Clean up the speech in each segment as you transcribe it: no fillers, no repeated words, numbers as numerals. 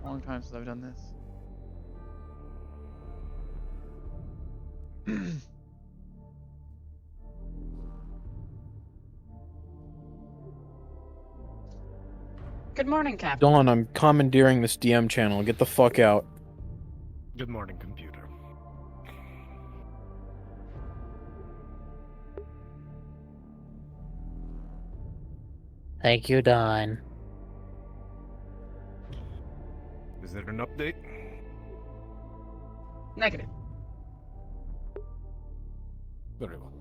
Long time since I've done this. Good morning, Captain. Dawn, I'm commandeering this DM channel. Get the fuck out. Good morning, computer. Thank you, Dawn. Is there an update? Negative. Very well.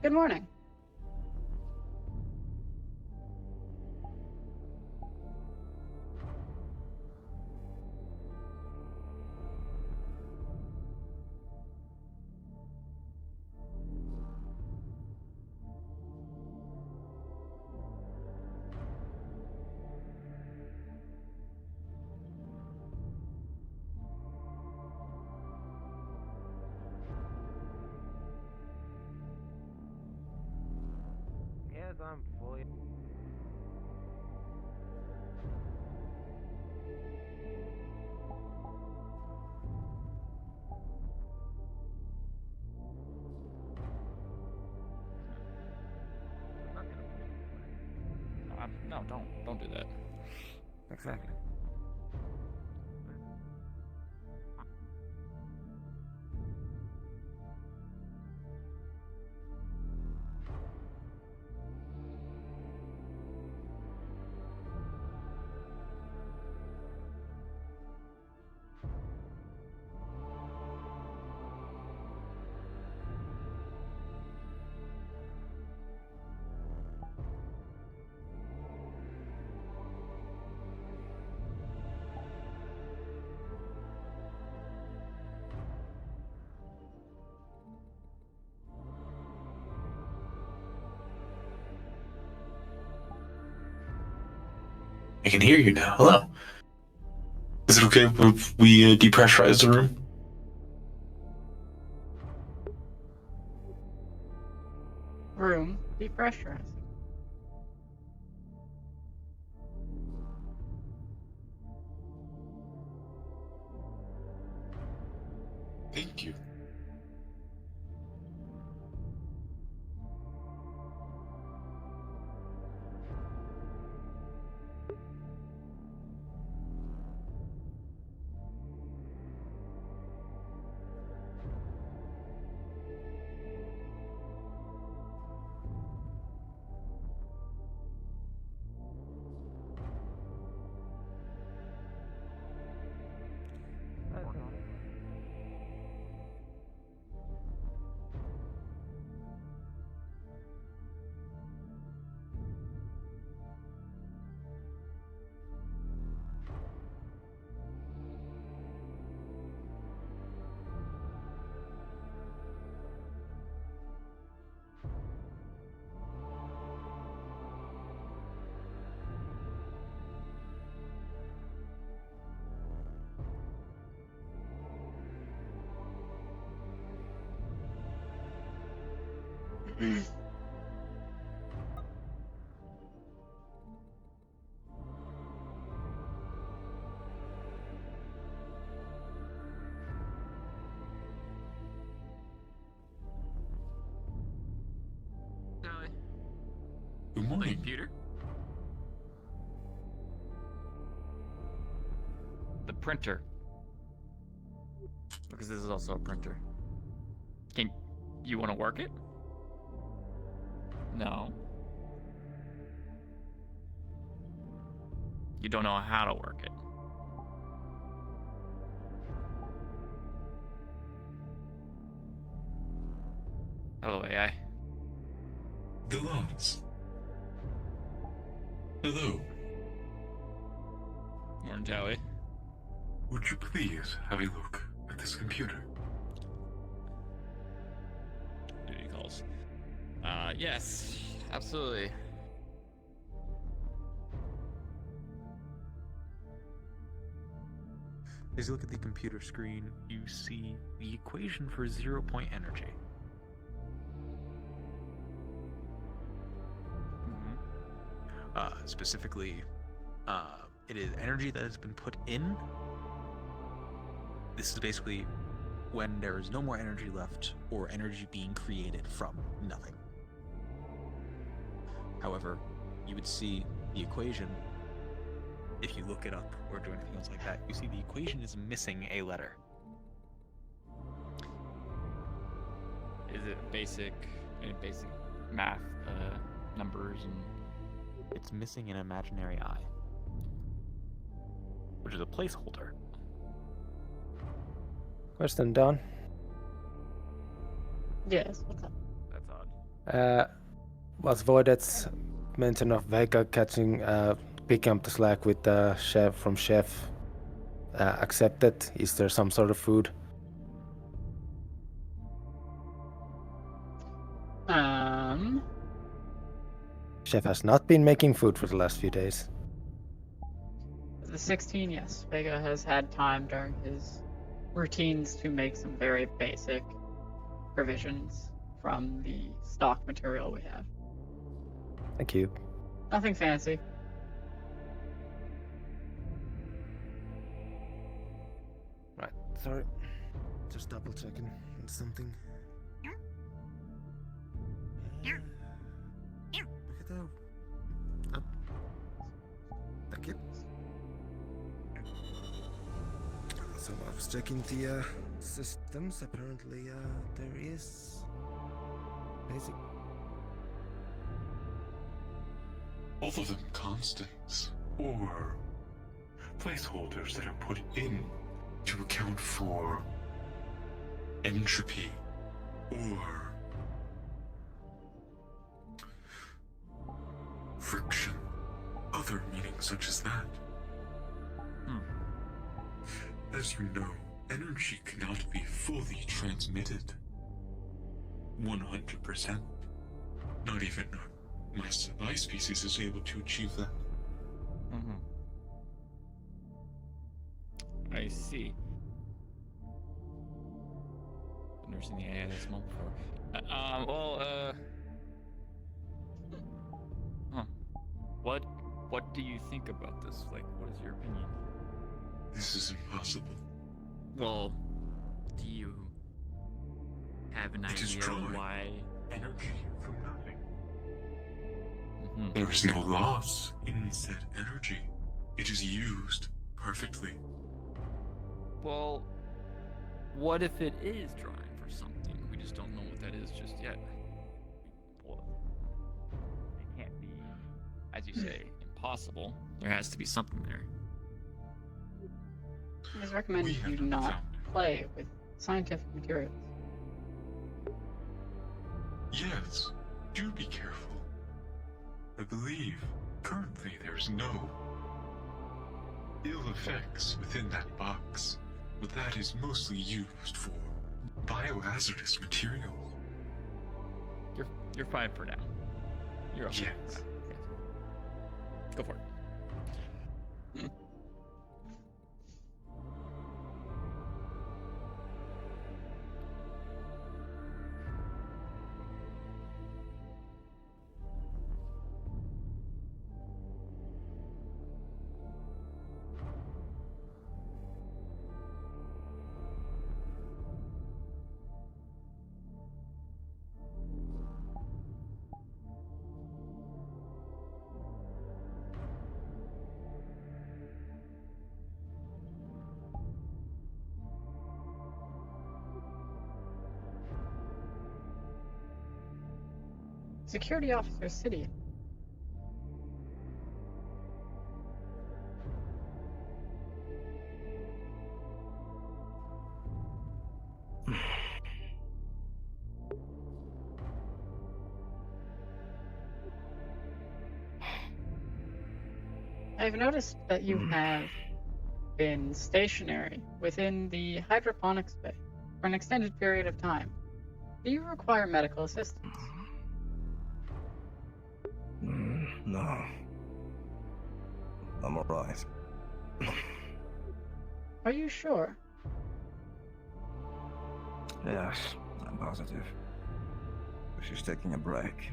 Good morning. Yes, I'm fully. I'm not gonna push it. No, don't do that. Exactly. I can hear you now. Hello. Is it okay if we depressurize the room? Room depressurizing. Thank you. Good morning. Computer? The printer. Because this is also a printer. Can you want to work it? No. You don't know how to work it. Hello, AI. Delons. Hello. Morning, Joey. Would you please have a look at this computer? Duty calls. Yes, absolutely. As you look at the computer screen, you see the equation for 0-point energy. Specifically, it is energy that has been put in. This is basically when there is no more energy left, or energy being created from nothing. However, you would see the equation, if you look it up or do anything else like that, you see the equation is missing a letter. Is it basic math, numbers and... It's missing an imaginary eye, which is a placeholder. Question, Don. Yes, what's up? That's odd. Was Voidet's mention of Vega catching, picking up the slack with the chef from Chef accepted? Is there some sort of food? Chef has not been making food for the last few days. The 16, yes. Vega has had time during his routines to make some very basic provisions from the stock material we have. Thank you. Nothing fancy. Right, sorry. Just double checking something. Thank you. So I was checking the systems. Apparently, there is basic. Both of them constants or placeholders that are put in to account for entropy or friction, other meanings such as that. As you know, energy cannot be fully transmitted 100%. Not even my species is able to achieve that. I see. I've never seen the AI this small before. Huh. What do you think about this? Like, what is your opinion? This is impossible. Well, do you have an It is idea drawing why? energy from nothing. Mhm. There is no loss in said energy. It is used perfectly. Well, what if it is drawing for something? We just don't know what that is just yet. Well, it can't be, as you say, impossible. There has to be something there. It is recommended We have you not not found it. play with scientific materials. Yes, do be careful. I believe currently there's no ill effects within that box, but that is mostly used for biohazardous materials. You're fine for now. You're okay. Yes. Go for it. Security Officer City. I've noticed that you have been stationary within the hydroponics bay for an extended period of time. Do you require medical assistance? No. I'm alright. Are you sure? Yes, I'm positive. She's taking a break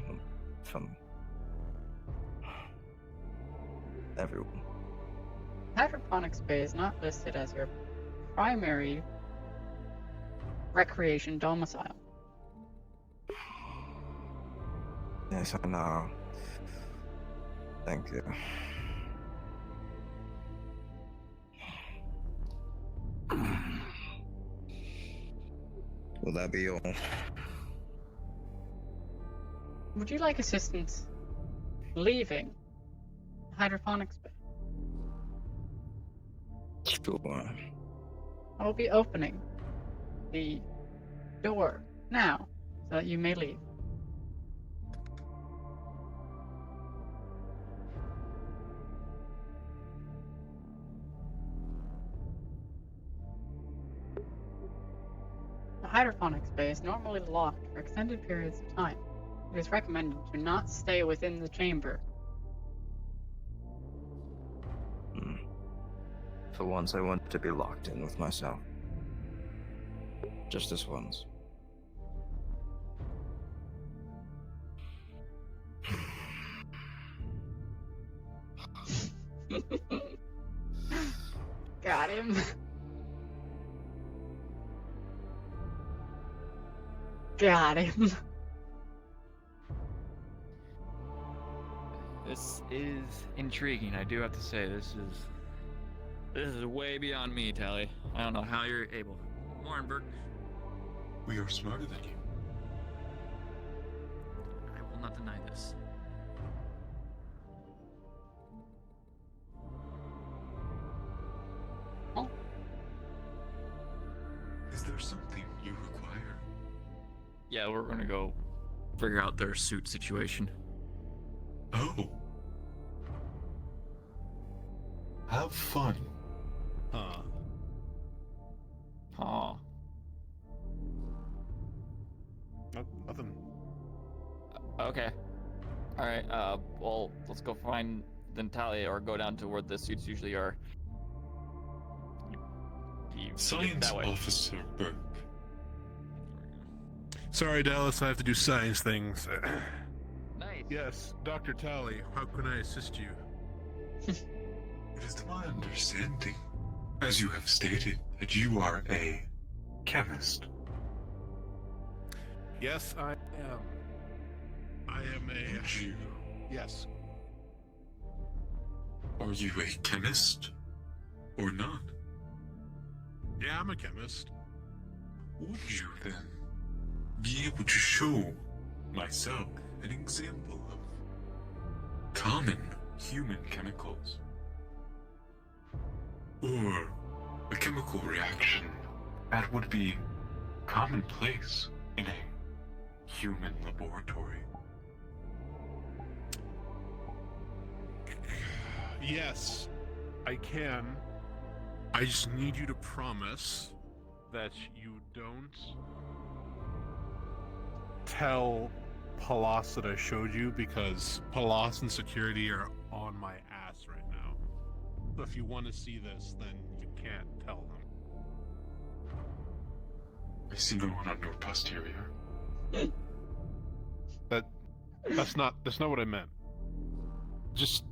from everyone. Hydroponics bay is not listed as your primary recreation domicile. Yes, I know. Thank you. Will that be all? Would you like assistance leaving hydroponics bay? Sure. I will be opening the door now so that you may leave. The hydroponics bay is normally locked for extended periods of time. It is recommended to not stay within the chamber. For once, I want to be locked in with myself. Just this once. Got him. Got him. This is intriguing. I do have to say, this is way beyond me, Tally. I don't know how you're able. Warren Burke, We are smarter than you. I will not deny this. Oh, Is there something you require? Yeah, we're gonna go figure out their suit situation. Oh. Have fun. Huh. Huh. Nothing. Okay. Alright, well, let's go find Natalia or go down to where the suits usually are. get Science that way. Officer Burke. Sorry, Dallas, I have to do science things. Nice. Yes, Dr. Tally, how can I assist you? It is my understanding, as you have stated, that you are a chemist. Yes, I am. I am a... Would you? Yes. Are you a chemist? Or not? Yeah, I'm a chemist. Would you then be able to show myself an example of common human chemicals? Or a chemical reaction that would be commonplace in a human laboratory? Yes, I can. I just need you to promise that you don't tell Palas that I showed you, because Palas and security are on my ass right now. So if you want to see this, then you can't tell them. I see no one on your posterior. That's not what I meant. Just,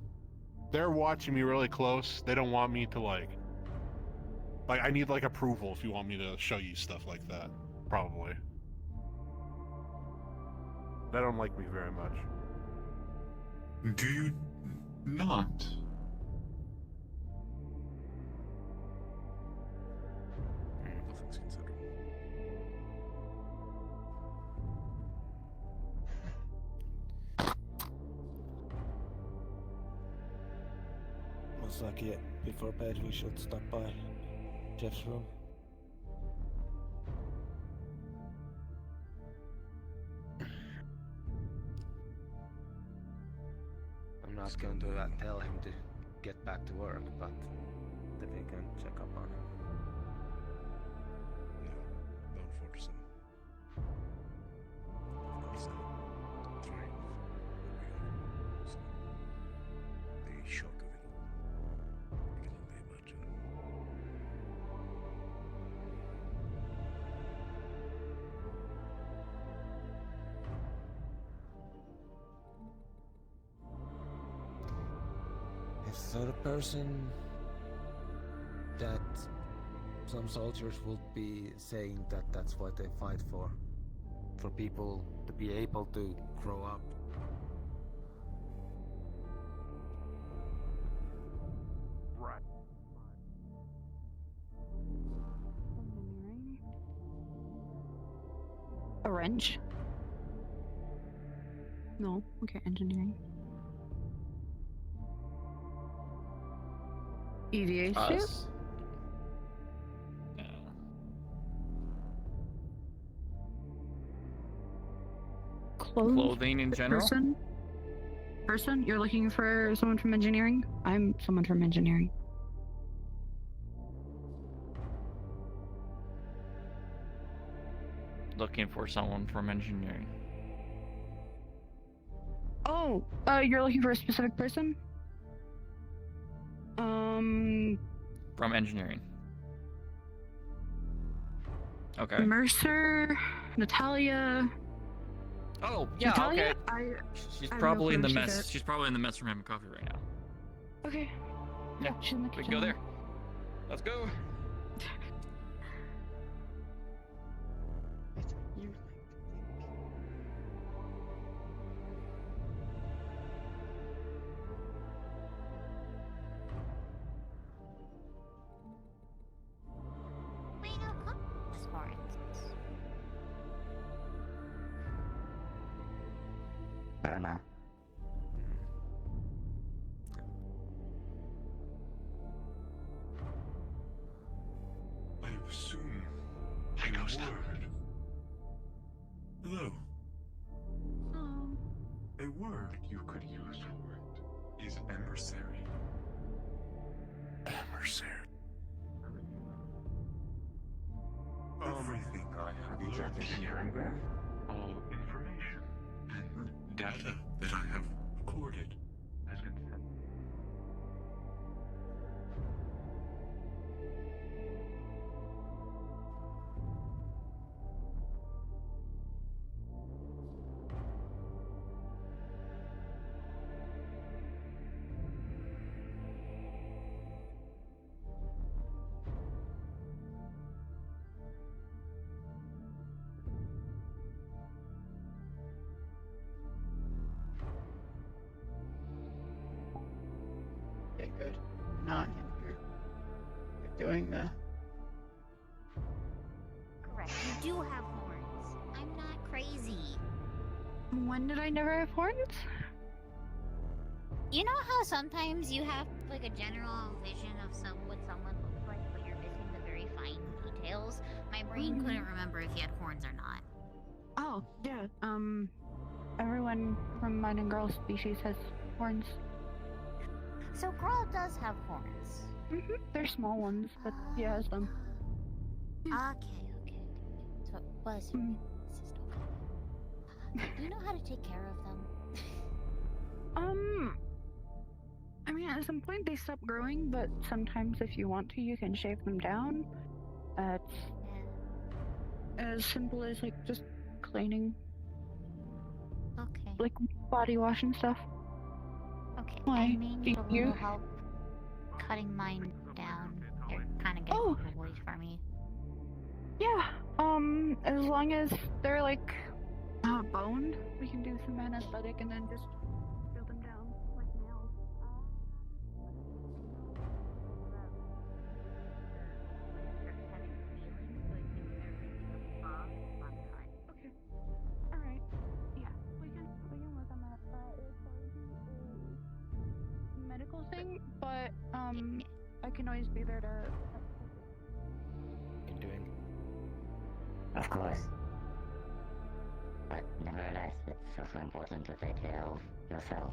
they're watching me really close. They don't want me to like I need like approval if you want me to show you stuff like that. Probably. They don't like me very much. Do you not? Nothing's considered. Most likely, before bed, we should stop by Jeff's room. I'm not going to tell him to get back to work, but that we can check up on him. Yeah, bound for some. Of course, thrive. So, the shock of it all. You can only imagine. If the sort of person that some soldiers would be saying that that's what they fight for people to be able to grow up. Right. A wrench? No. Okay, engineering. EVA suit? Us? No. Clothing in general? Person? You're looking for someone from engineering? I'm someone from engineering. Looking for someone from engineering. Oh, you're looking for a specific person? From engineering. Okay. Mercer, Natalia. Oh, yeah, Natalia? okay. She's I have probably in no the clue who she's mess. at. She's probably in the mess room having coffee right now. Okay. Yeah, she's in the We kitchen. can go there. Let's go. It's you. For instance. Fair enough. I assume a word. Hello. A word you could use for it is emissary. Emissary. Everything I have learned here, all information and data that I have recorded, has been sent. doing the. Correct. You do have horns. I'm not crazy. When did I never have horns? You know how sometimes you have like a general vision of what someone looks like, but you're missing the very fine details? My brain couldn't remember if you had horns or not. Oh, yeah. Everyone from mine and girl species has horns. So Grawl does have horns. They're small ones, but he has them. Okay. So it was your racist, okay. Do you know how to take care of them? I mean, at some point they stop growing, but sometimes if you want to, you can shave them down. It's as simple as, like, just cleaning. Okay. Like, body wash and stuff. Okay. Why? I may need a You- little help cutting mine down. You're kind of getting overweight for me. Yeah, as long as they're, like, boned, we can do some anesthetic and then just peel them down like nails. Okay. Alright. Yeah, we can work on that. It'll probably be a medical thing, but, I can always be there to help you. Doing. Of course. But nevertheless, it's also important to take care of yourself.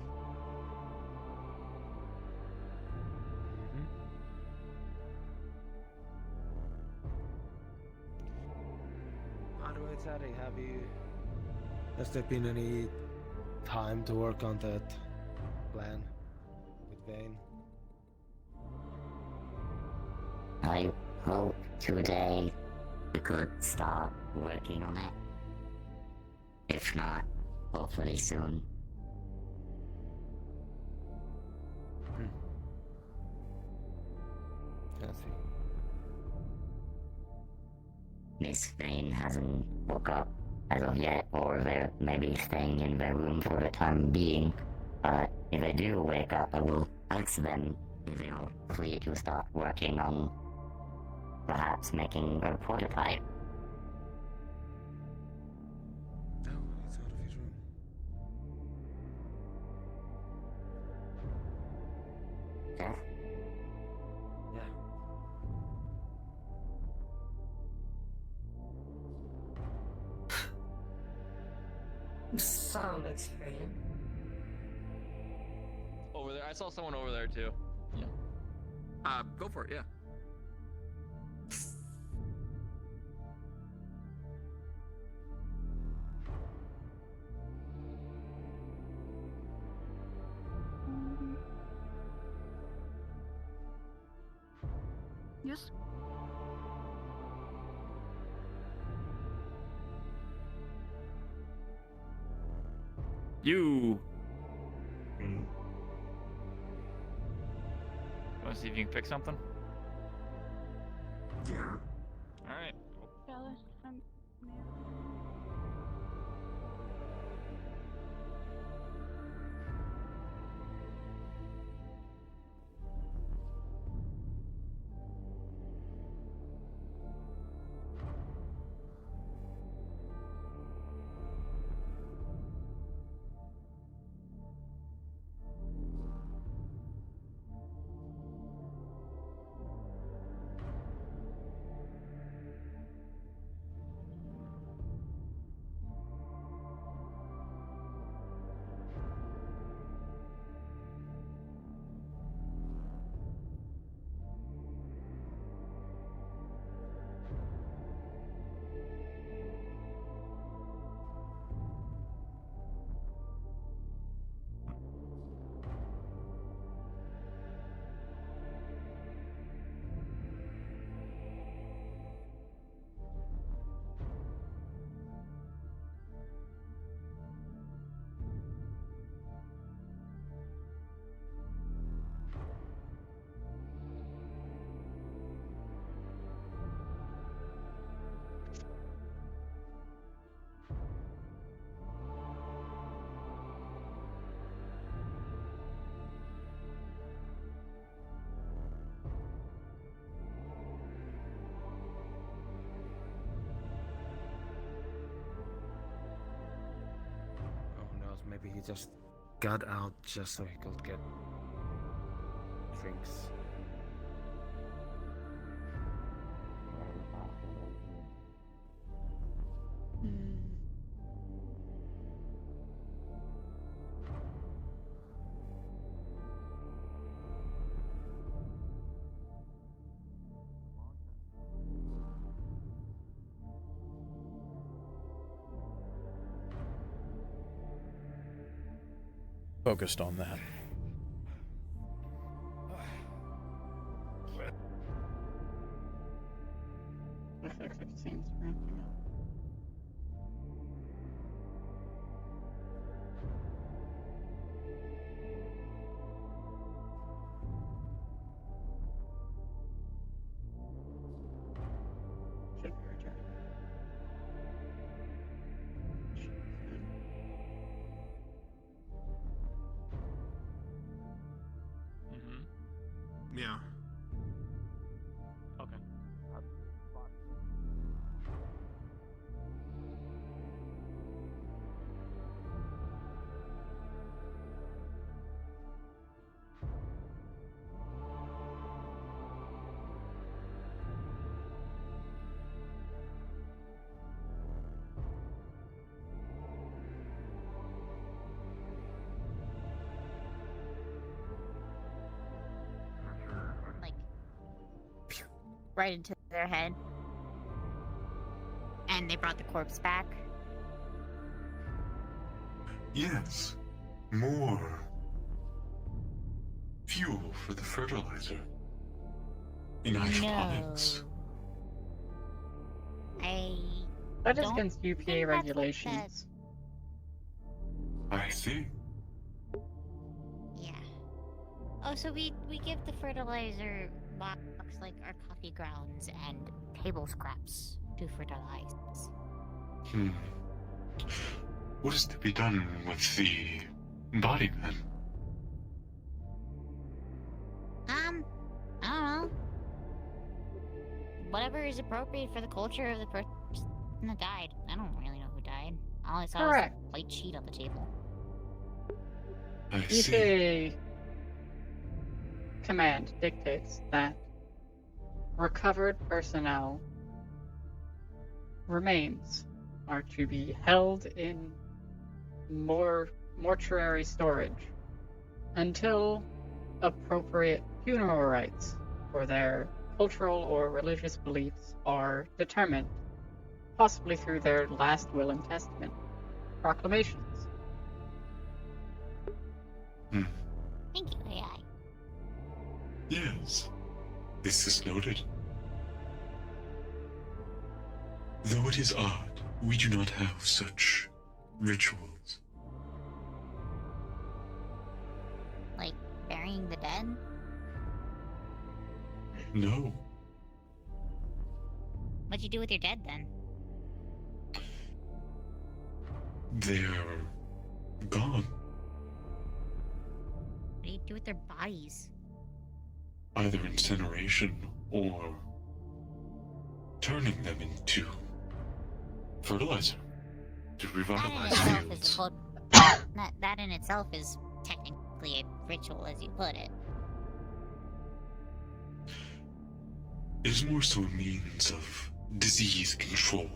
By the way, Teddy, has there been any time to work on that plan with Vane? I hope today we could start working on it. If not, hopefully soon. I see. Miss Vane hasn't woke up as of yet, or they're maybe staying in their room for the time being. But if they do wake up, I will ask them if they are free to start working on perhaps making a prototype. No, he's out of his room. Yeah? Yeah. Some experience. Over there. I saw someone over there too. Yeah. Go for it. Yeah. Yes? You. Want to see if you can fix something? Yeah. All right. Jealous. maybe he just got out just so he could get drinks. Focused on that. Looks like 16's ramping up. Should be returning. Yeah. Okay. Like, right into their head. And they brought the corpse back. Yes. More fuel for the fertilizer. In hydroponics. That is Don't against UPA think that's what regulations. I see. Yeah. Oh, so we give the fertilizer box like our coffee grounds and table scraps to fertilize. What is to be done with the body then? I don't know. Whatever is appropriate for the culture of the person that died. I don't really know who died. All I saw Correct. was a white sheet on the table. I see. UPA command dictates that recovered personnel remains are to be held in mortuary storage until appropriate funeral rites for their cultural or religious beliefs are determined, possibly through their last will and testament proclamations. Thank you, AI. Yes. This is noted. Though it is odd, we do not have such rituals. Like burying the dead? No. What'd you do with your dead then? They're gone. What do you do with their bodies? Either incineration or turning them into fertilizer to revitalize fields. That in itself is technically a ritual, as you put it. It is more so a means of disease control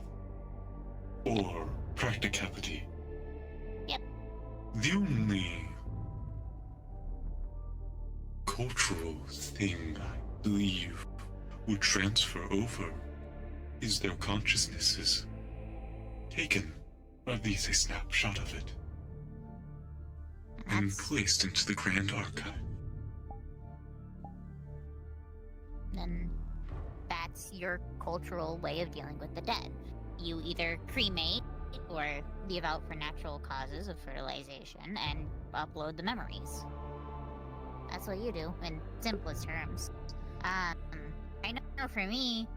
or practicality. Yep. The only cultural thing I believe would transfer over is their consciousnesses taken, or at least a snapshot of it, and placed into the Grand Archive. Then that's your cultural way of dealing with the dead. You either cremate or leave out for natural causes of fertilization and upload the memories. That's what you do in simplest terms. I know for me,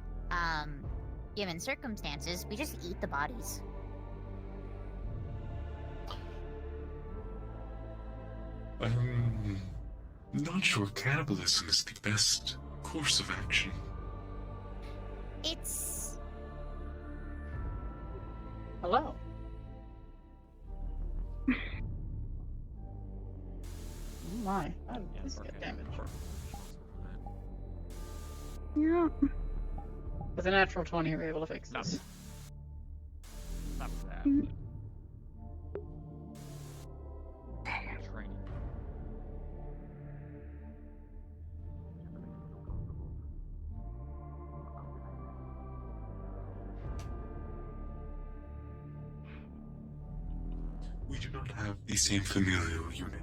given circumstances, we just eat the bodies. I'm not sure cannibalism is the best course of action. It's... Hello. my. How did Yeah, this get damaged? Yeah. With a natural 20, you were able to fix Not- this. Not bad. Mhm. But... Training. We do not have the same familial unit.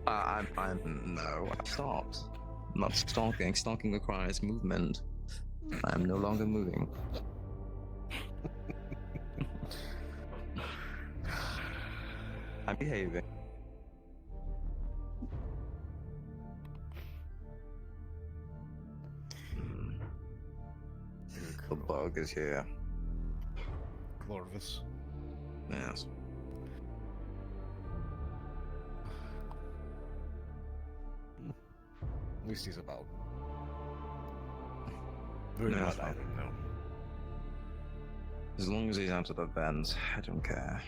No, I stopped. I'm not stalking. Stalking requires movement. I am no longer moving. I'm behaving. The bug is here. Glorvis. Yes. At least he's about. Very No, much that's I fine. don't know. As long as he's out of the vents, I don't care.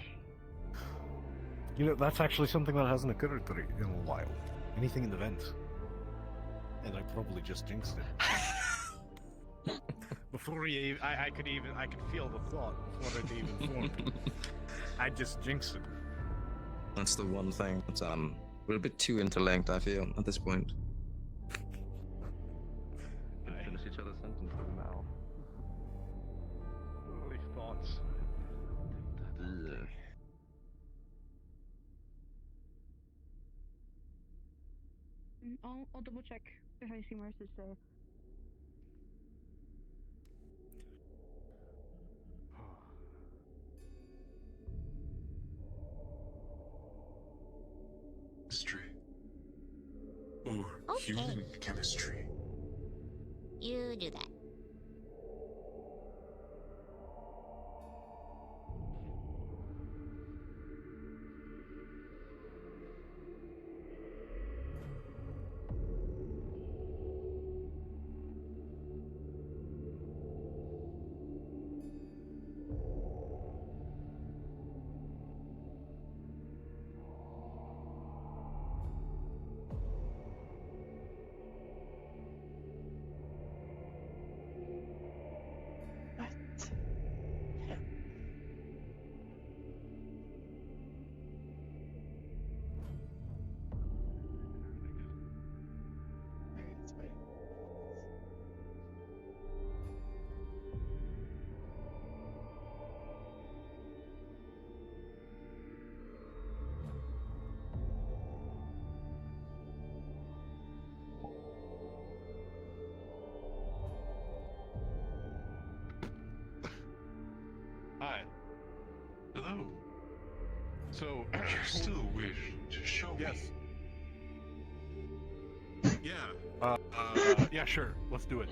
You know, that's actually something that hasn't occurred to me in a while. Anything in the vents. And I probably just jinxed it. Before he, I could feel the thought before it even formed. I just jinxed it. That's the one thing. It's, we're a bit too interlinked, I feel, at this point. We can finish each other's sentences now. Holy thoughts. Ugh. I'll double check if I see more message there. Chemistry. Or Okay. human chemistry. You do that. What? Maybe it's waiting. Hi. Hello. So, You still wish to show yes. me? Yeah. Yeah, sure. Let's do it.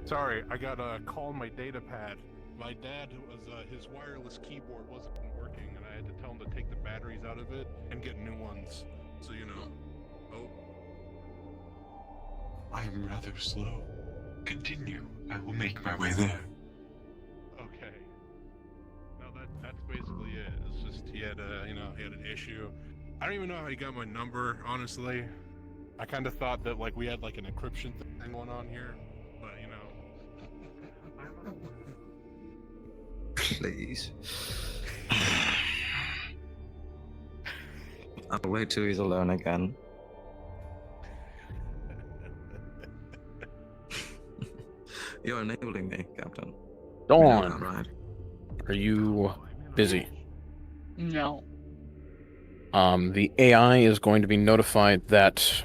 Sorry, I got a call on my data pad. My dad was his wireless keyboard wasn't working, and I had to tell him to take the batteries out of it and get new ones. So you know. Oh. I'm rather slow. Continue. I will make my way there. Okay. No, that's basically it. It's just he had an issue. I don't even know how he got my number, honestly. I kind of thought that like we had like an encryption thing going on here, but you know. Please. I'll wait till he's alone again. You're enabling me, Captain. Dawn, Right. are you busy? No. The AI is going to be notified that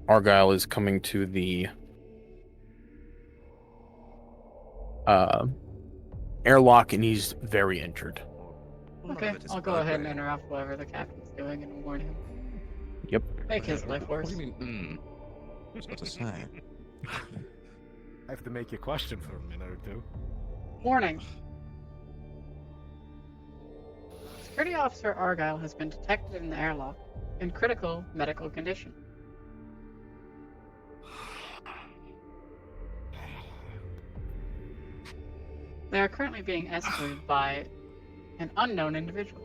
Argyle is coming to the airlock, and he's very injured. Okay, I'll go ahead and interrupt whatever the captain's doing and warn him. Yep. Make his life What worse. do you mean, What to say? I have to make you question for a minute or two. Warning. Security Officer Argyle has been detected in the airlock in critical medical condition. They are currently being escorted by an unknown individual.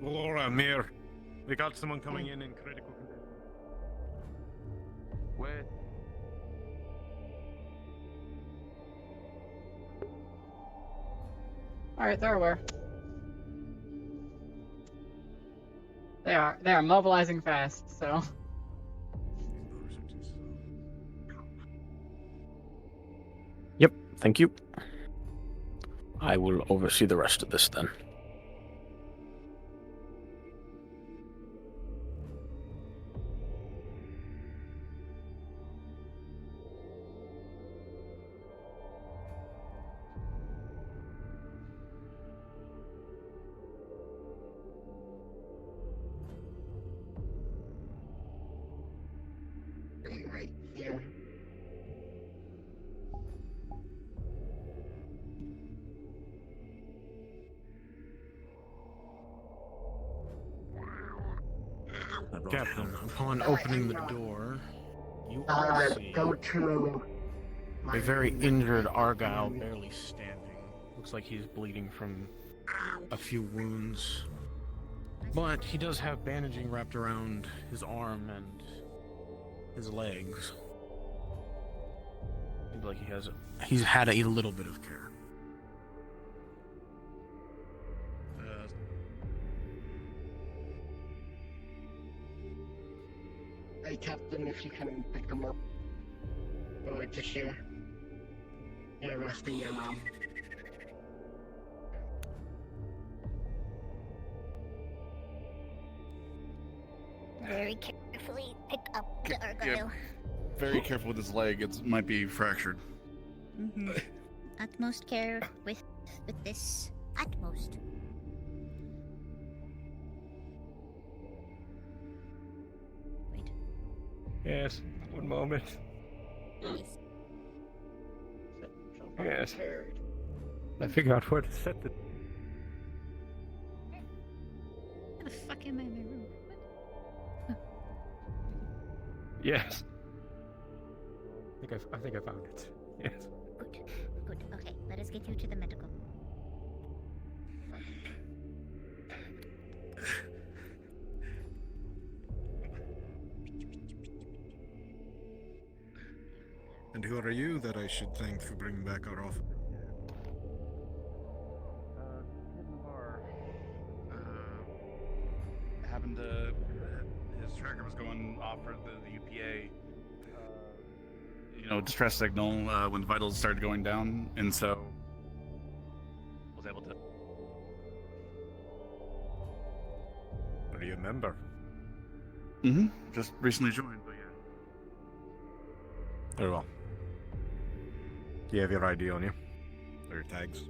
Laura, Mir. We got someone coming in critical condition. Where? Alright, they're aware. They are mobilizing fast, so. Yep, thank you. I will oversee the rest of this then. Right here. Captain, upon opening the door, you see Go to a very injured Argyle barely standing. Looks like he's bleeding from a few wounds. But he does have bandaging wrapped around his arm and his legs. Seems like he's had a little bit of care. Hey, Captain, if you can pick them up. Over to here. Yeah, resting your mom. Very carefully pick up the Argyle. Very careful with his leg. It might be fractured. Mm-hmm. Utmost care with this. Utmost. Wait. Yes, one moment. Please. Yes. I figured out where to set the. Where the fuck am I in my room? What? Yes. I think I found it. Yes. Good. Good. Okay, let us get you to the medical. And who are you that I should thank for bringing back our offer? Happened to his tracker was going off for the UPA. Distress signal when vitals started going down, and so was able to. Are you a member? Mm-hmm. Just recently joined, but yeah. Very well. Do you have your ID on you? Or your tags?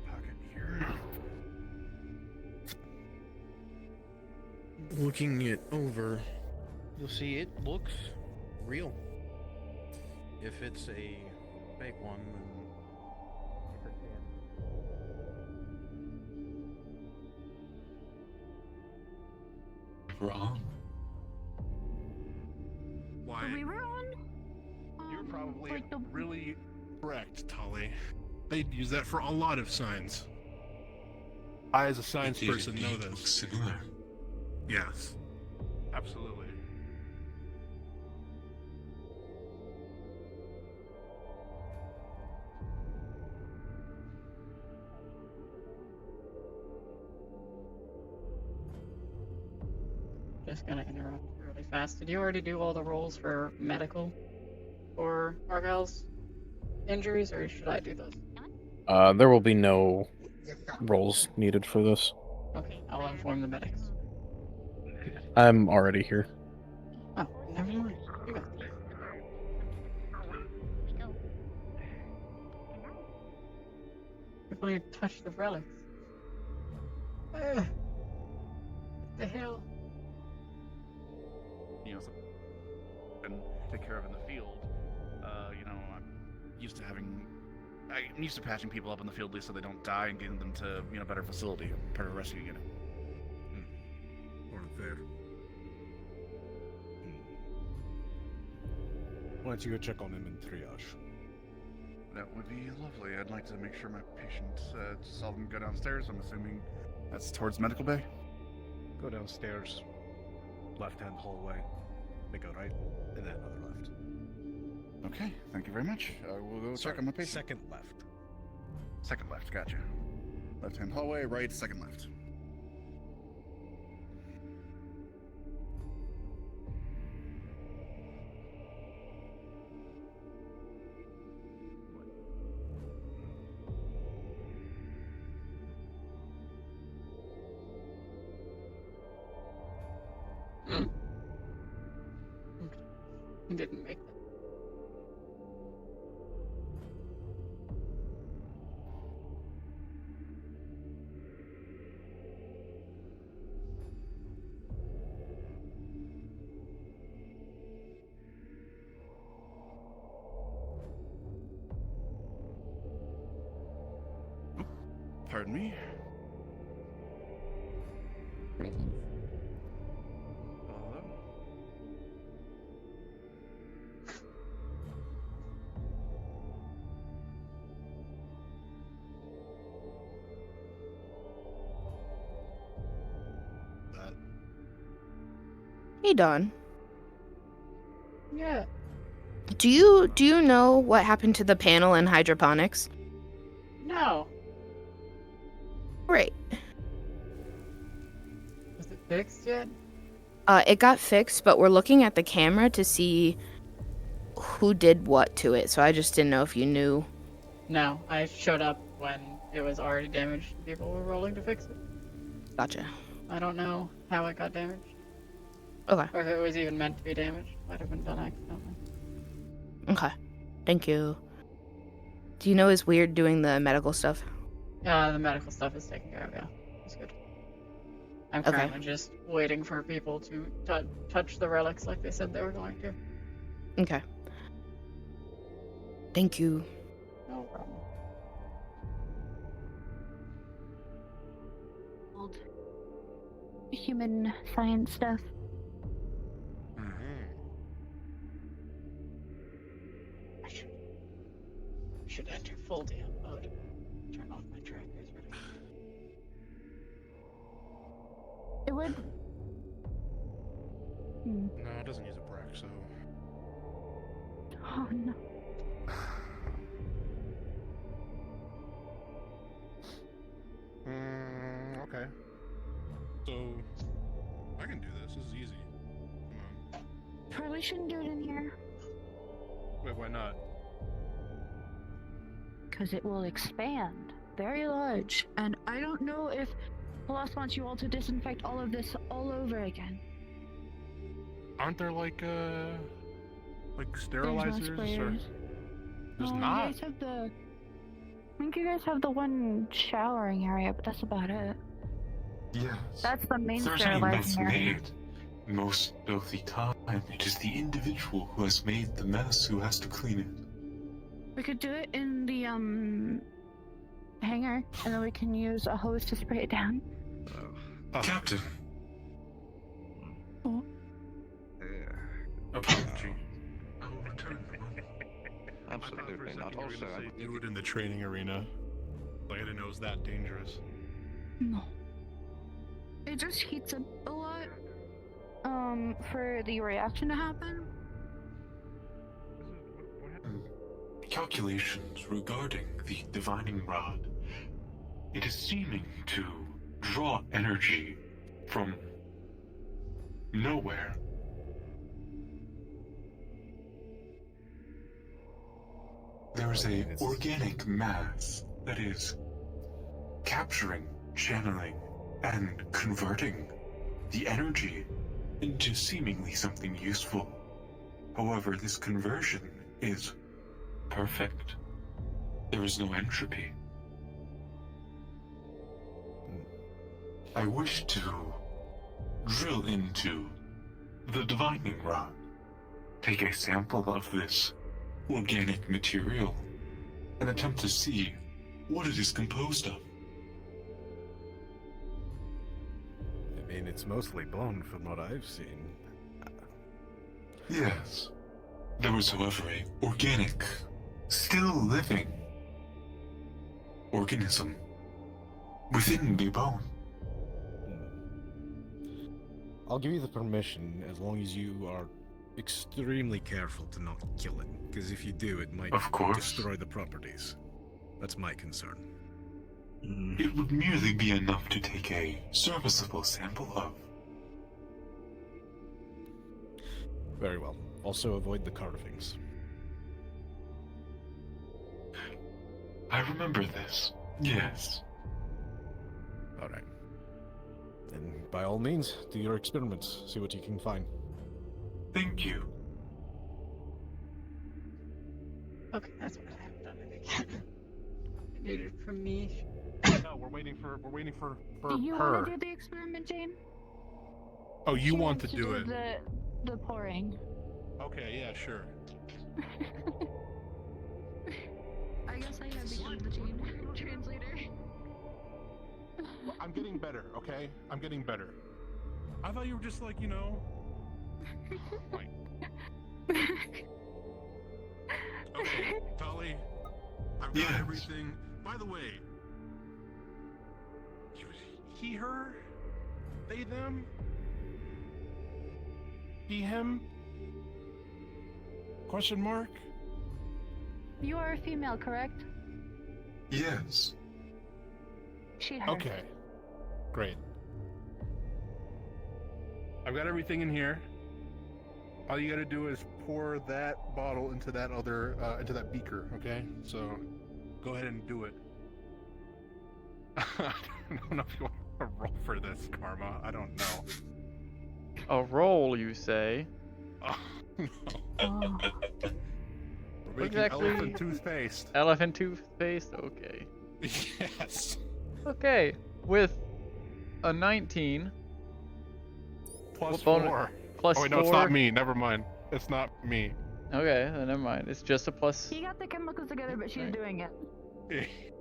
Pocket here. Looking it over, you'll see it looks real. If it's a fake one, then Wrong. Why? We were on. You're probably like the- really correct, Tully. They'd use that for a lot of signs. I, as a science It person, know looks this. similar. Yes. Absolutely. Just gonna interrupt really fast. Did you already do all the rolls for medical for Argyle's injuries, or should I do those? there will be no rolls needed for this. Okay, I'll inform the medics. I'm already here. Oh, never mind. You got this. If only you touched the relics. What the hell? And take care of in the field. I'm used to patching people up in the field, at least so they don't die, and getting them to better facility, part of a rescue unit. Or there. Why don't you go check on him in triage? That would be lovely. I'd like to make sure my patient saw them go downstairs. I'm assuming that's towards medical bay. Go downstairs, left-hand hallway. They go right, and then another left. Okay, thank you very much. I will go check on my patient. Second left. Second left, gotcha. Left-hand hallway, right, second left. He didn't make that. Pardon me. Hello? Hey Don, Yeah. do you know what happened to the panel in hydroponics? No. Great. Is it fixed yet? It got fixed, but we're looking at the camera to see who did what to it. So I just didn't know if you knew. No, I showed up when it was already damaged and people were rolling to fix it. Gotcha. I don't know how it got damaged. Okay. Or if it was even meant to be damaged. Might have been done accidentally. Okay. Thank you. Do you know it's weird doing the medical stuff? The medical stuff is taken care of, yeah. It's good. I'm Okay. currently just waiting for people to touch the relics like they said they were going to. Okay. Thank you. No problem. Old human science stuff. I should enter full DM mode. Turn off my trackers. It would. No, it doesn't use a brack, so. Oh no. Okay. So, I can do this. This is easy. Come Probably shouldn't do it in here. on. Wait, why not? Because it will expand very large. And I don't know if Plus wants you all to disinfect all of this all over again. Aren't there like There's no sterilizers or? sprayers. There's No, not. You guys have the. I think you guys have the one showering area, but that's about it. Yes. That's the main There's sterilizing mess area. made. Most of the time, it is the individual who has made the mess who has to clean it. We could do it in the hangar, and then we can use a hose to spray it down. Captain. Oh. Apology. I will return the moment. Absolutely not. Also, I do it in the training arena. Like I didn't know it was that dangerous. No. It just heats up a lot. For the reaction to happen. Calculations regarding the divining rod. It is seeming to draw energy from nowhere. There is a organic mass that is capturing, channeling, and converting the energy into seemingly something useful. However, this conversion is perfect. There is no entropy. I wish to drill into the divining rod, take a sample of this organic material, and attempt to see what it is composed of. I mean, it's mostly bone from what I've seen. Yes. There was, however, a organic still living organism within the bone. I'll give you the permission as long as you are extremely careful to not kill it, because if you do, it might Of course. destroy the properties. That's my concern. It would merely be enough to take a serviceable sample of. Very well. Also avoid the carvings. I remember this. Yes. Alright. Then, by all means, do your experiments. See what you can find. Thank you. Okay, that's what I haven't done it again. Did it from me. No, we're waiting for Do you her. want to do the experiment, Jane? Oh, you She want wants to do it? The pouring. Okay, yeah, sure. I guess I have become the Jane translator. Well, I'm getting better, okay? I'm getting better. I thought you were just like, you know. Like. Okay, Tali, I've got Yes. everything. By the way, he, her, they, them, he, him, question mark? You are a female, correct? Yes. She, her. Okay, great. I've got everything in here. All you gotta do is pour that bottle into that other, into that beaker, okay? So, go ahead and do it. I don't know if you want to roll for this, Karma. I don't know. A roll, you say? Oh, no. Oh. We're making elephant toothpaste. Elephant toothpaste? Okay. Yes. Okay, with a 19. Plus what 4. Plus oh, wait, no, 4. it's not me. Never mind. It's not me. Okay, then never mind. It's just a plus. He got the chemicals together, but she's doing it.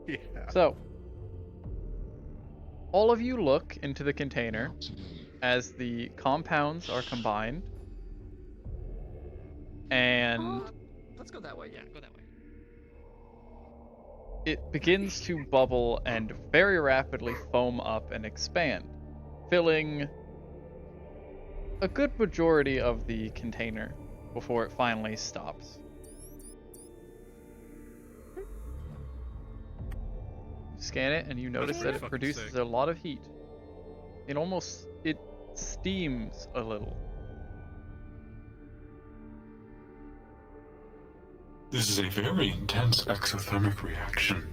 Yeah. So, all of you look into the container as the compounds are combined. And Let's go that way. Yeah, go that way. it begins to bubble and very rapidly foam up and expand, filling a good majority of the container before it finally stops. You scan it and you notice that it fucking produces sick. a lot of heat. It steams a little. This is a very intense exothermic reaction.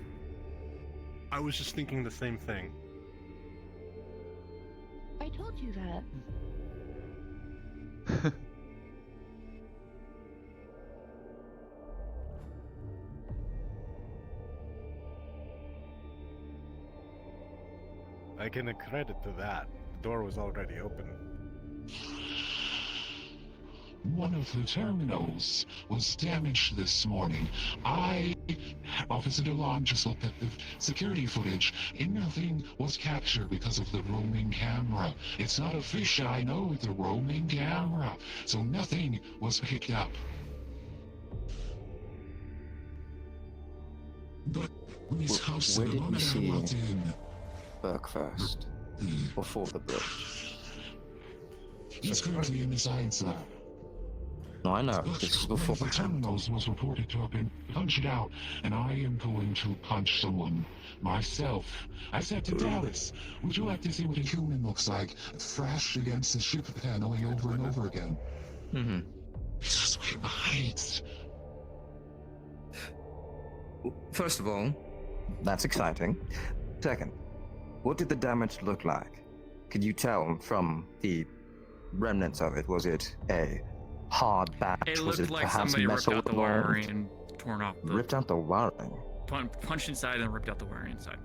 I was just thinking the same thing. I told you that. I can accredit to that. The door was already open. One of the terminals was damaged this morning. Officer DeLon just looked at the security footage, and nothing was captured because of the roaming camera. It's not a fisheye, no, it's a roaming camera. So nothing was picked up. But Miss House, Where the did we moment I see walked in, Burke first? Before the bridge? he's currently in the science lab. No, I know. This is before. The terminals was reported to have been punched out, and I am going to punch someone myself. I said to Dallas, would you like to see what a human looks like, thrashed against the ship paneling over and over again? Mm-hmm. This is way my heights. First of all, that's exciting. Second, what did the damage look like? Could you tell from the remnants of it? Was it a hard batch? It Was looked it like perhaps somebody ripped metal out the involved? wiring and torn off the... Ripped out the wiring? Punched inside and ripped out the wiring inside.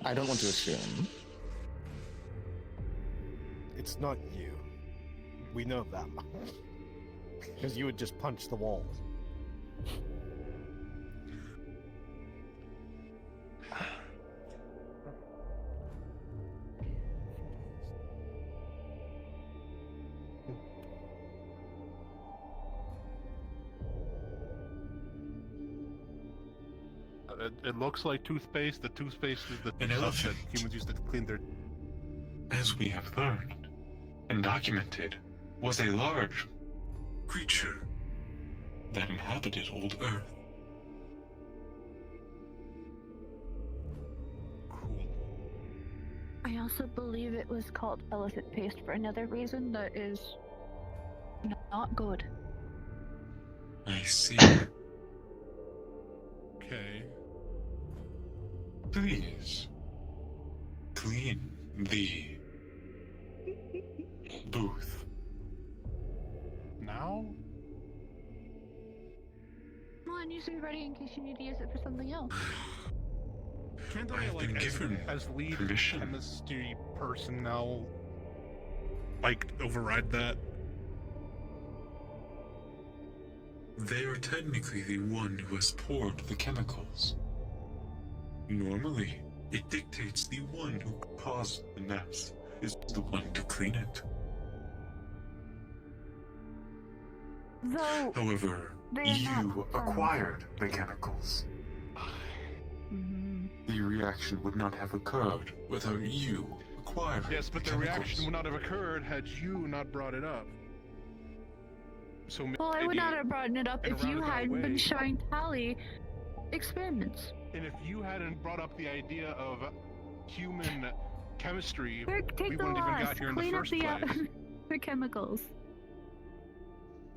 I don't want to assume. It's not you. We know that. Because you would just punch the walls. It looks like toothpaste. The toothpaste is the An stuff that elephant. humans used to clean their. As we have learned and documented, was a large creature that inhabited old Earth. I also believe it was called elephant paste for another reason that is not good. I see. Okay. Please, clean the booth. Now? Come on, use to be ready in case you need to use it for something else. Can't I I, have like, been given as lead permission. chemistry personnel, like, override that? They are technically the one who has poured the chemicals. Normally, it dictates the one who caused the mess is the one to clean it. Though However, they're you not acquired the chemicals. The reaction would not have occurred without you acquiring Yes, but the chemicals. reaction would not have occurred had you not brought it up. So well, I would not have brought it up in a if you roundabout hadn't been way. showing Tally experiments. And if you hadn't brought up the idea of human chemistry, Here, we take the wouldn't even loss. got here in the Clean up first the place. the chemicals.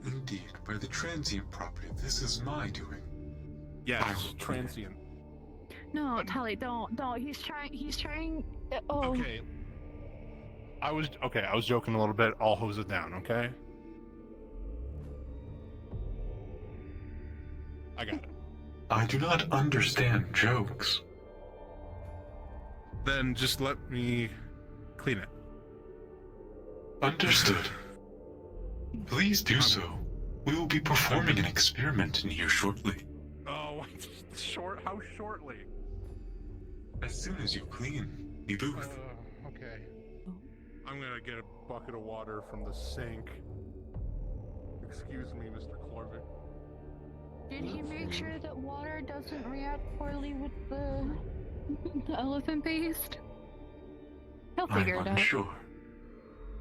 Indeed, by the transient property, this is my doing. Yes, transient. No, Tally, don't. He's trying. Oh. Okay. I was joking a little bit. I'll hose it down, okay? I got it. I do not understand jokes. Then just let me clean it. Understood. Please do so. We will be performing an experiment in here shortly. Oh, how shortly? As soon as you clean the booth. Okay. I'm gonna get a bucket of water from the sink. Excuse me, Mr. Corvick. Did he make sure that water doesn't react poorly with the elephant paste? He'll figure I'm it out. unsure.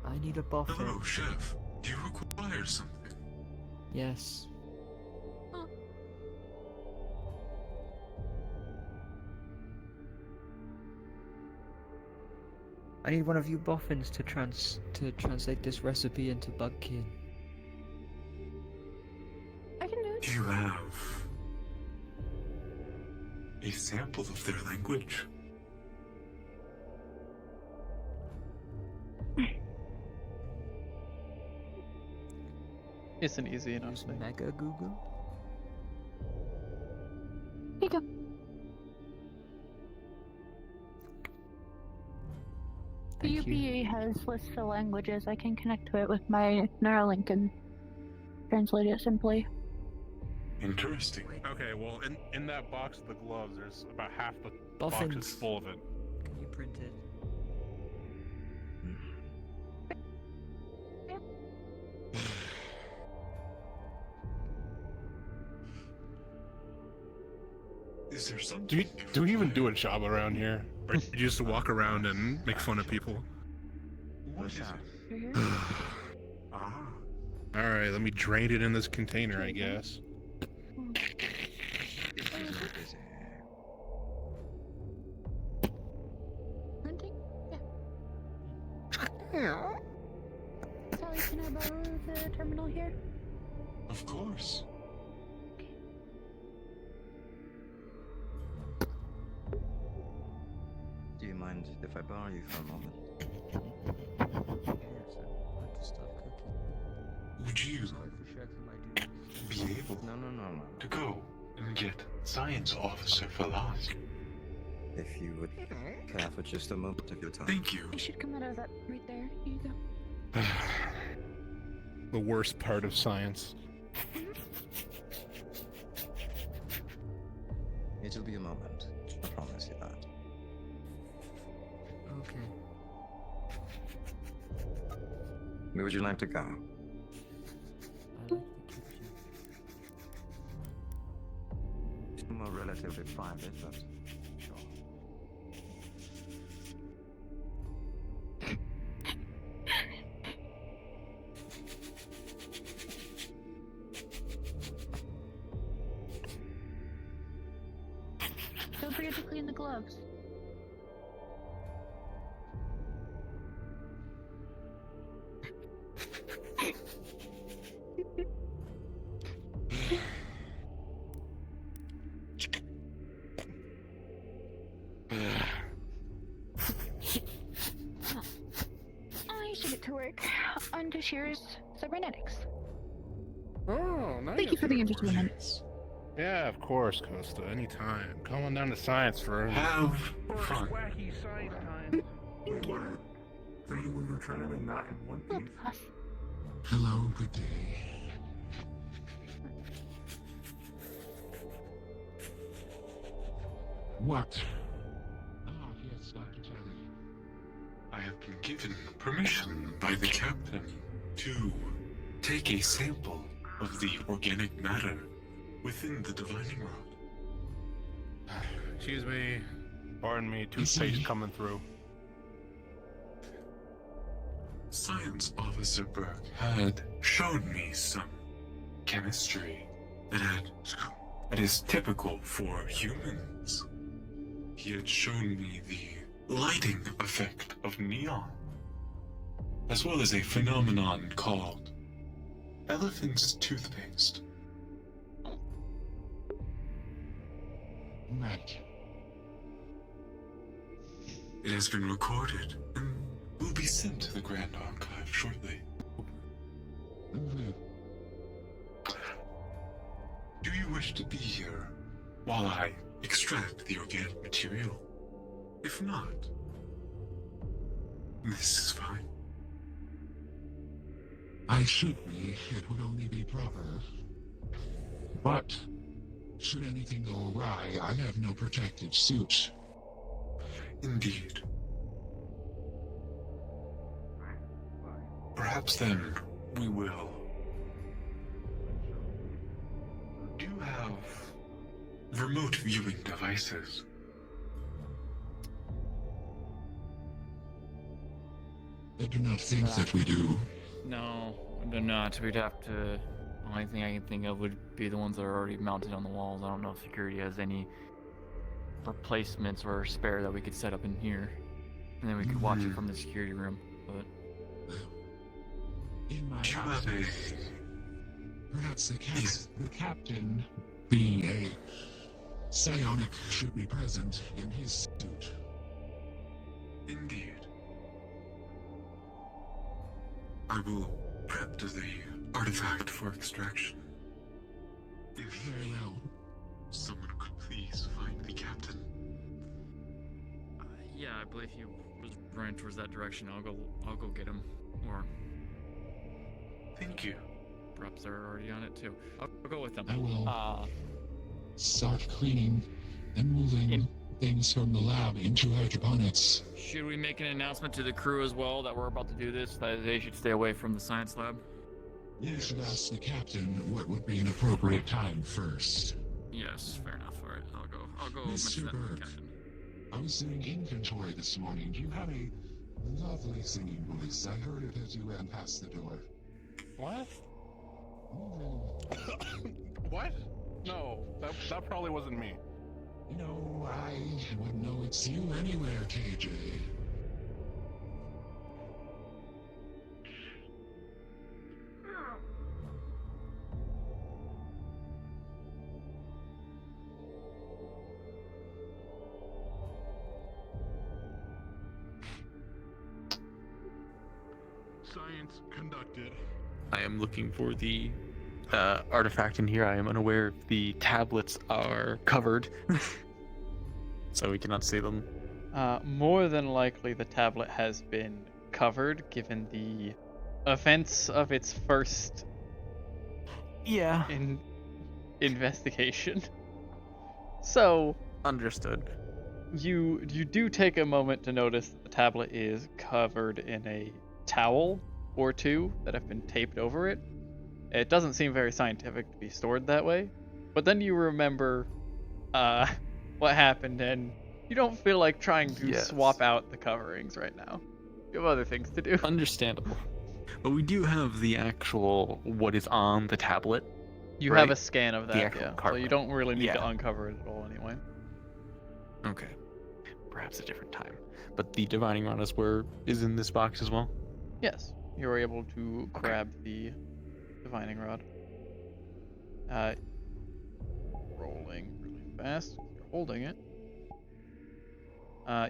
I need a buffet. Hello, chef. Do you require something? Yes. I need one of you boffins to translate this recipe into Bugkin. I can do it. Do you have a sample of their language? It's an easy enough thing. Mega Google? Here you go. The Thank you. UPA has lists of languages. I can connect to it with my Neuralink and translate it simply. Interesting. Okay, well, in that box of the gloves, there's about half the Boffins. box is full of it. Can you print it? Is there something? Do we even do a job around here? Or do you just walk around and make fun of people? What is it? Ah. Alright, let me drain it in this container, I guess. Printing? Yeah. Sally, can I borrow the terminal here? Of course. Do you mind if I borrow you for a moment? Would you be able No. to go and get Science Officer Velasquez? If you would care for just a moment of your time. Thank you. It should come out of that right there. Here you go. The worst part of science. It'll be a moment. I promise you that. Okay. Where would you like to go? I like the kitchen. Just a I'm a relatively private, but sure. Don't forget to clean the gloves. I should get to work on Tashira's cybernetics. Oh, nice. Thank you for the entertainment. Yeah, of course, Costa. Anytime. Come on down to science for Have fun. Wacky science time. Hello, good day. What? Ah, yes, Dr. Terry. I have been given permission by the captain to take a sample of the organic matter within the divining rod. Excuse me. Pardon me, toothpaste coming through. Science Officer Burke had shown me some chemistry that is typical for humans. He had shown me the lighting effect of neon, as well as a phenomenon called elephant's toothpaste. Right. It has been recorded and will be sent to the Grand Archive shortly. Do you wish to be here while I extract the organic material? If not, this is fine. I should be. It would only be proper. But, should anything go awry, I have no protective suit. Indeed. Perhaps then we will. Do you have remote viewing devices? I do not think that we do. No, I do not. We'd have to. The only thing I can think of would be the ones that are already mounted on the walls. I don't know if security has any replacements or spare that we could set up in here, and then we could watch it from the security room. But In my do you have a... Perhaps the captain, being a psionic, should be present in his suit. Indeed. I will prep the artifact for extraction. If Very well. someone could please find the captain. yeah, I believe he was running towards that direction. I'll go get him. Or Thank you. perhaps they're already on it too. I'll go with them. I will Uh, start cleaning and moving things from the lab into hydroponics. should we make an announcement to the crew as well that we're about to do this? That they should stay away from the science lab? You should ask the captain what would be an appropriate time first. Yes, fair enough. All right, I'll go Mr. mention that to the Burke, captain. I was doing inventory this morning. You have a lovely singing voice. I heard it as you ran past the door. What? What? No, that probably wasn't me. No, I wouldn't know it's you anywhere, KJ. Science conducted. I am looking for the artifact in here. I am unaware if the tablets are covered, so we cannot see them. More than likely, the tablet has been covered, given the events of its first investigation. So understood. You do take a moment to notice that the tablet is covered in a towel or two that have been taped over it. It doesn't seem very scientific to be stored that way, but then you remember what happened, and you don't feel like trying to Yes. swap out the coverings right now. You have other things to do. Understandable. But we do have the actual what is on the tablet. You right? have a scan of The that, actual yeah. So cartwright. you don't really need to Yeah. uncover it at all anyway. Okay. Perhaps a different time. But the divining rod is in this box as well? Yes, you were able to grab the divining rod. Rolling really fast. You're holding it.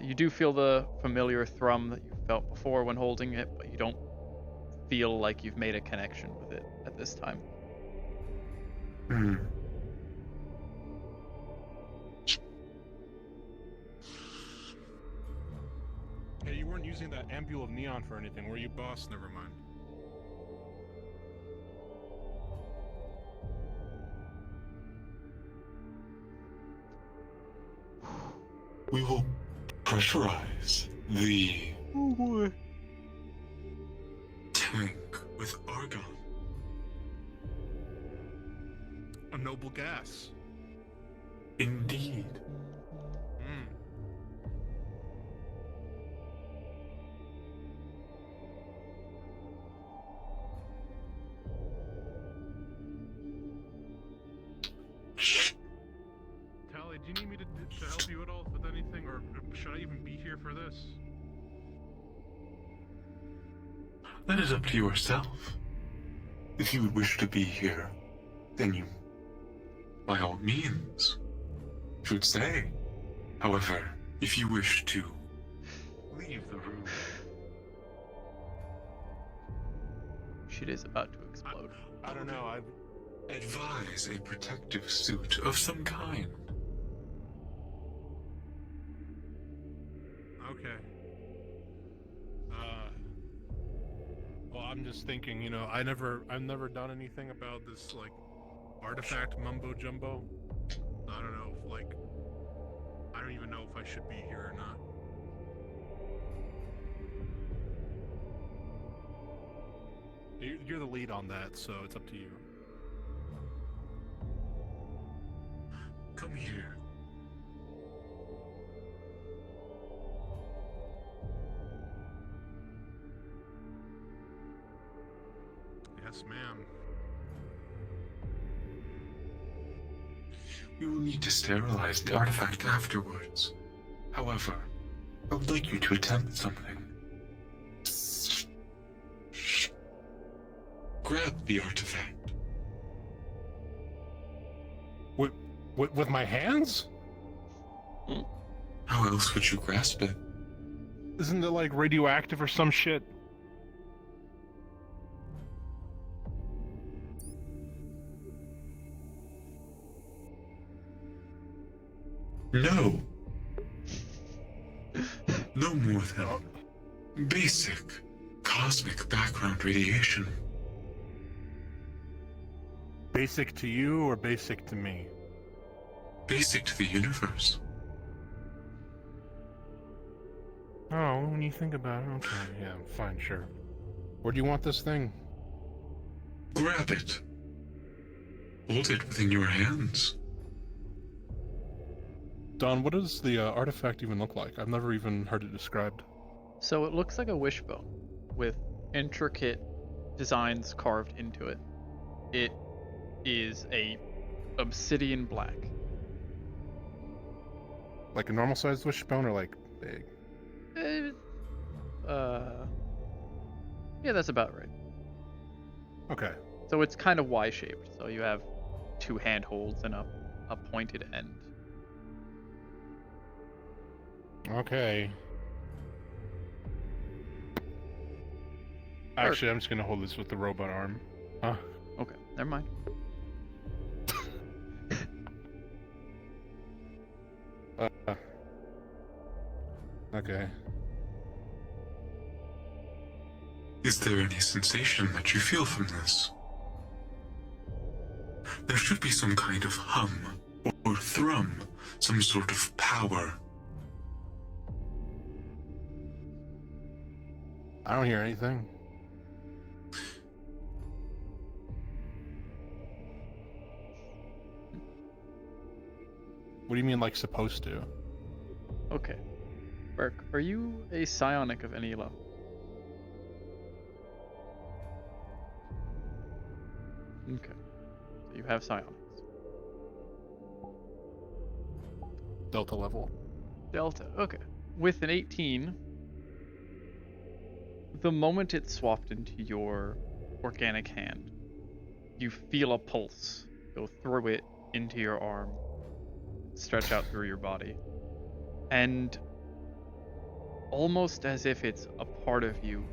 You do feel the familiar thrum that you felt before when holding it, but you don't feel like you've made a connection with it at this time. Hmm. Hey, you weren't using that ampule of neon for anything, were you, boss? Never mind. We will pressurize the tank with argon. A noble gas. Indeed. Hmm. Tally, do you need me to help you at all with anything, or should I even be here for this? That is up to yourself. If you would wish to be here, then you, by all means, should stay. However, if you wish to leave the room, Shit is about to explode. I don't know, advise a protective suit of some kind. Okay. Well, I'm just thinking, you know, I've never done anything about this, like, artifact mumbo jumbo. I don't know, I don't even know if I should be here or not. You're the lead on that, so it's up to you. Come here. Yes, ma'am. We will need to sterilize the artifact afterwards. However, I would like you to attempt something. Grab the artifact. With my hands? How else would you grasp it? Isn't it like radioactive or some shit? No. No more than basic cosmic background radiation. Basic to you or basic to me? Basic to the universe. Oh, when you think about it, okay, yeah, fine, sure. Where do you want this thing? Grab it. Hold it within your hands. Don, what does the artifact even look like? I've never even heard it described. So it looks like a wishbone with intricate designs carved into it. It is a obsidian black. Like a normal sized wishbone or like big? Yeah, that's about right. Okay. So it's kind of Y-shaped. So you have two handholds and a pointed end. Okay. Actually, I'm just gonna hold this with the robot arm. Huh? Okay, never mind. Okay. Is there any sensation that you feel from this? There should be some kind of hum or thrum, some sort of power. I don't hear anything. What do you mean, like, supposed to? Okay. Burke, are you a psionic of any level? Okay. So you have psionics. Delta level. Delta, okay. With an 18, the moment it swapped into your organic hand, you feel a pulse go through it into your arm, stretch out through your body. And almost as if it's a part of you,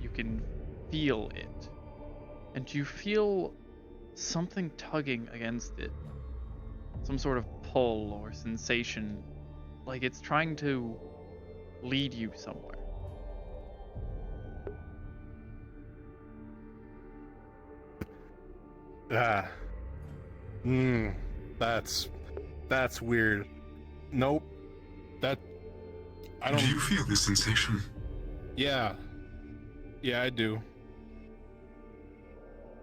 you can feel it. And you feel something tugging against it. Some sort of pull or sensation, like it's trying to lead you somewhere. Ah. That's weird. Nope. I don't. Do you feel the sensation? Yeah. Yeah, I do.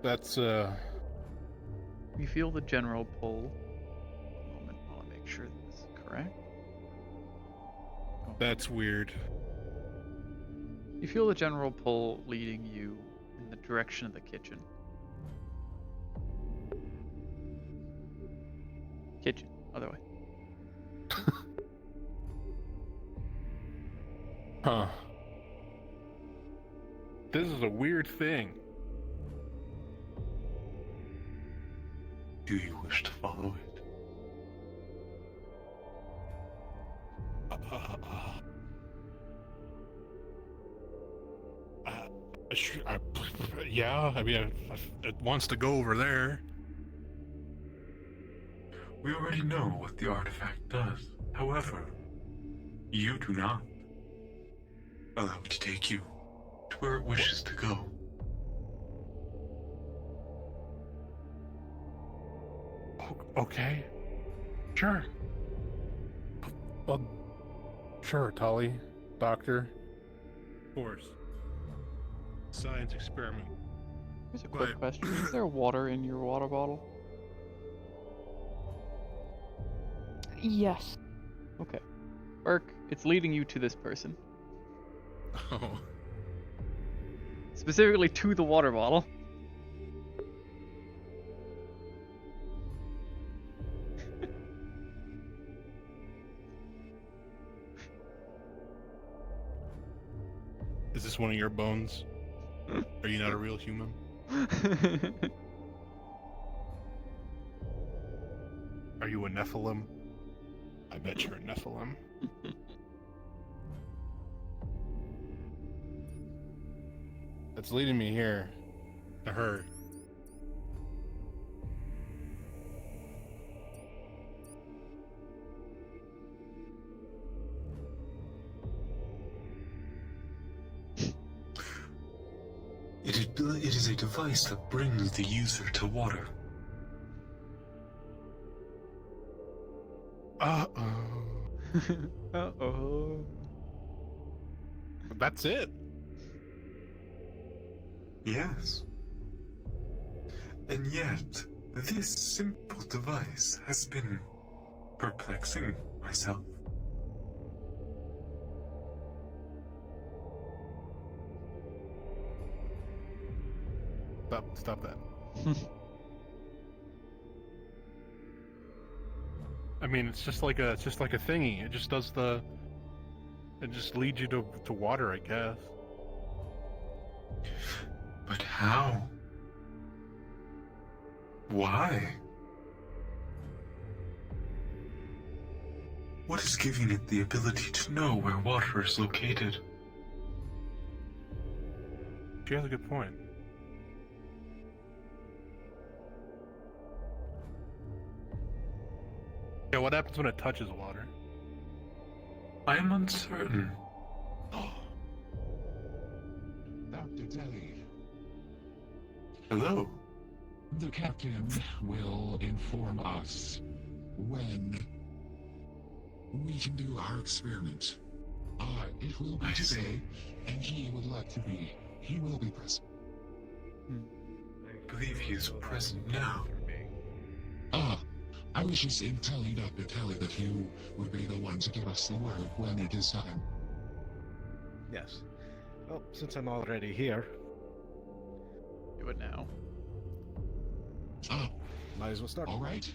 That's You feel the general pull. A moment while I make sure this is correct. That's weird. You feel the general pull leading you in the direction of the kitchen. Kitchen, other way. Huh. This is a weird thing. Do you wish to follow it? Yeah, I mean, it wants to go over there. We already know what the artifact does. However, you do not. Allow it to take you to where it wishes to go. Okay. Sure. Well, sure, Tully. Doctor. Of course. Science experiment. Here's a quick question. Is there water in your water bottle? Yes. Okay. Burke, it's leading you to this person. Oh. Specifically to the water bottle. Is this one of your bones? Are you not a real human? Are you a Nephilim? I bet you're a Nephilim. It's leading me here. To her. It is a device that brings the user to water. Uh-oh. Uh-oh. That's it. Yes. And yet, this simple device has been perplexing myself. Stop that. I mean, it's just like a thingy. It just does it just leads you to water, I guess. But how? Why? What is giving it the ability to know where water is located? She has a good point. Yeah, what happens when it touches water? I am uncertain. Dr. Telly. Hello. The captain will inform us when we can do our experiment. It will be today, and he would like to be. He will be present. I believe he is present now. I was just telling Dr. Kelly that you would be the one to give us the word when it is time. Yes. Well, since I'm already here, Do it now. Ah, might as well start. all right.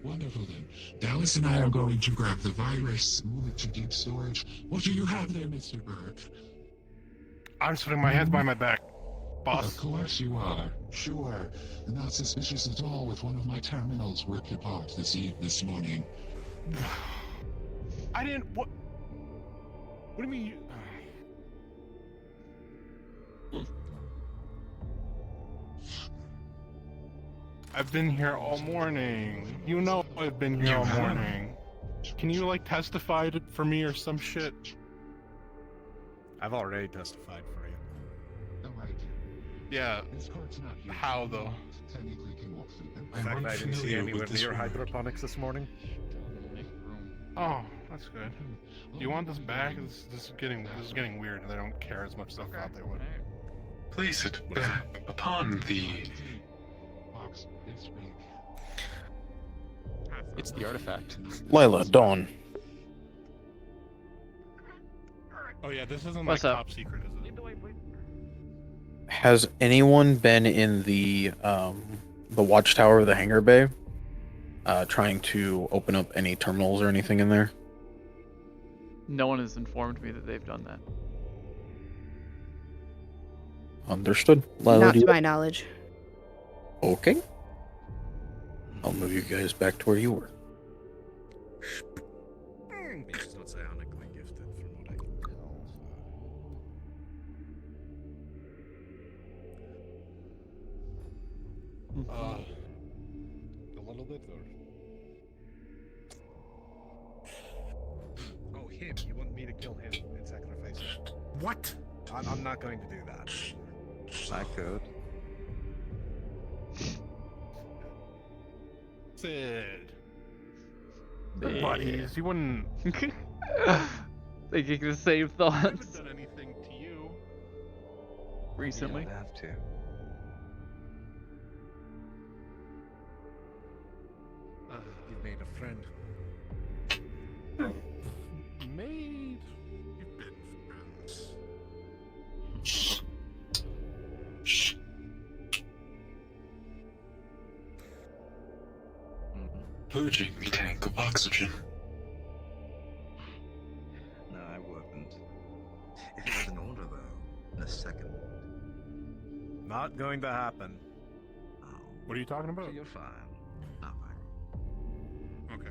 Wonderful then. Dallas and I are going to grab the virus, move it to deep storage. What do you have there, Mr. Bird? I'm just putting my hands behind my back, boss. Of course you are. Sure. Not suspicious at all with one of my terminals ripped apart this morning. I didn't. What? What do you mean? I've been here all morning. You know I've been here all morning. Can you like testify for me or some shit? I've already testified for you. All right. Yeah. This court's not here. How though? Technically can walk through them. The fact that I didn't see anywhere near word. hydroponics this morning. Oh, that's good. Do you want this back? This is getting weird. They don't care as much as I thought they would. Place it back upon the... It's the artifact. Lila, Dawn. Oh yeah, this isn't What's like up? top secret, is it? Has anyone been in the watchtower of the hangar bay, trying to open up any terminals or anything in there? No one has informed me that they've done that. Understood. Lila, Not do to you- my knowledge. Okay. I'll move you guys back to where you were. He's not psionically gifted, from what I can tell. A little bit, or? Oh, him. You want me to kill him and sacrifice him? What? I'm not going to do that. I could. Sid. Good buddies. You wouldn't. Thinking the same I thoughts haven't done anything to you. recently. You don't have to. You've made a friend. Made. You've been friends. Purging the tank of oxygen. No, I wouldn't. If it was an order, though, in a second. Not going to happen. Oh, What are you talking about? you're fine. Nothing. Okay.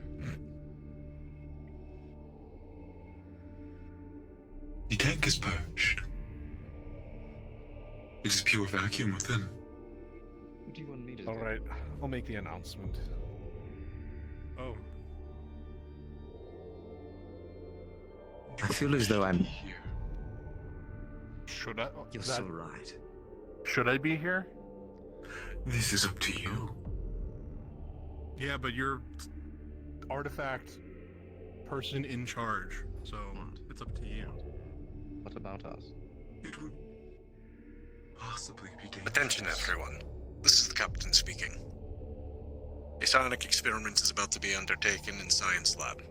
The tank is purged. It is pure vacuum within. What do you want me to do? All right, I'll make the announcement. Oh. I feel as though I'm. Here. Should I? You're that- so right. Should I be here? This is up to you. Yeah, but you're artifact person in charge, so it's up to you. What about us? It would possibly be dangerous. Attention, everyone. This is the captain speaking. A psionic experiment is about to be undertaken in Science Lab.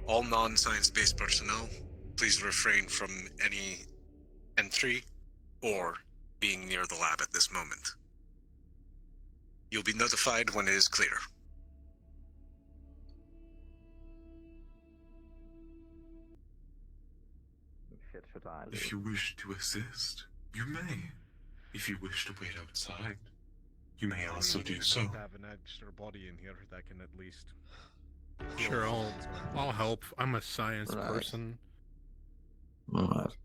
All non-science-based personnel, please refrain from any entry or being near the lab at this moment. You'll be notified when it is clear. Shit, should I do? If you wish to assist, you may. If you wish to wait outside, you may also do so. Have an extra body in here that can at least. Sure, I'll help. I'm a science Right. person. Alright.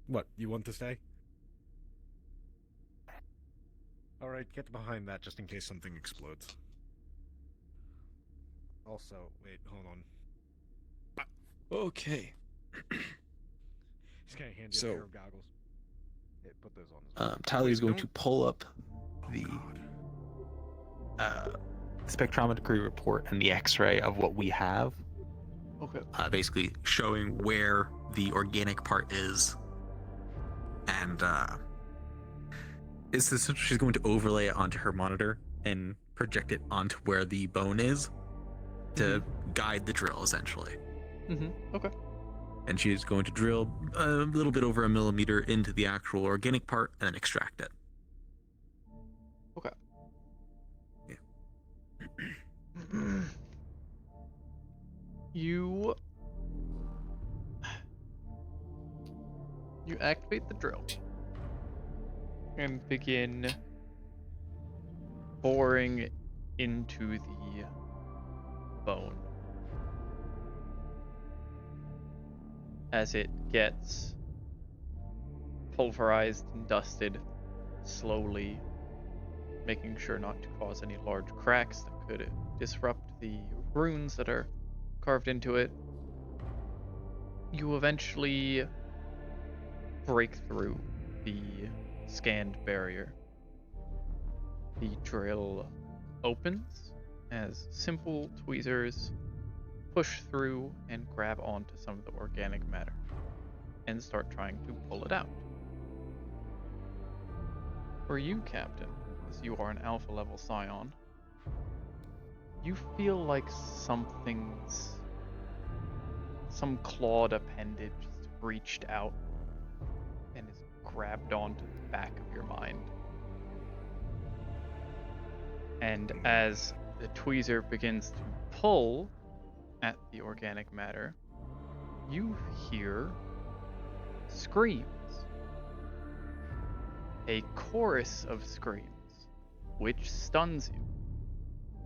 What? You want to stay? All right, get behind that just in case something explodes. Also, wait, hold on. Okay. He's gonna hand you So- a pair of goggles. Hey, put those on. Tyler's going to pull up the spectrometry report and the X-ray of what we have. Okay. Basically showing where the organic part is, and it's essentially she's going to overlay it onto her monitor and project it onto where the bone is to guide the drill, essentially. Okay. And she's going to drill a little bit over 1 millimeter into the actual organic part and then extract it. Okay. Yeah. You activate the drill and begin boring into the bone. As it gets pulverized and dusted slowly, making sure not to cause any large cracks that could disrupt the runes that are carved into it, you eventually break through the scanned barrier. The drill opens as simple tweezers push through and grab onto some of the organic matter and start trying to pull it out. For you, Captain, as you are an alpha level scion, you feel like some clawed appendage reached out and is grabbed onto the back of your mind. And as the tweezer begins to pull at the organic matter, you hear screams. A chorus of screams, which stuns you.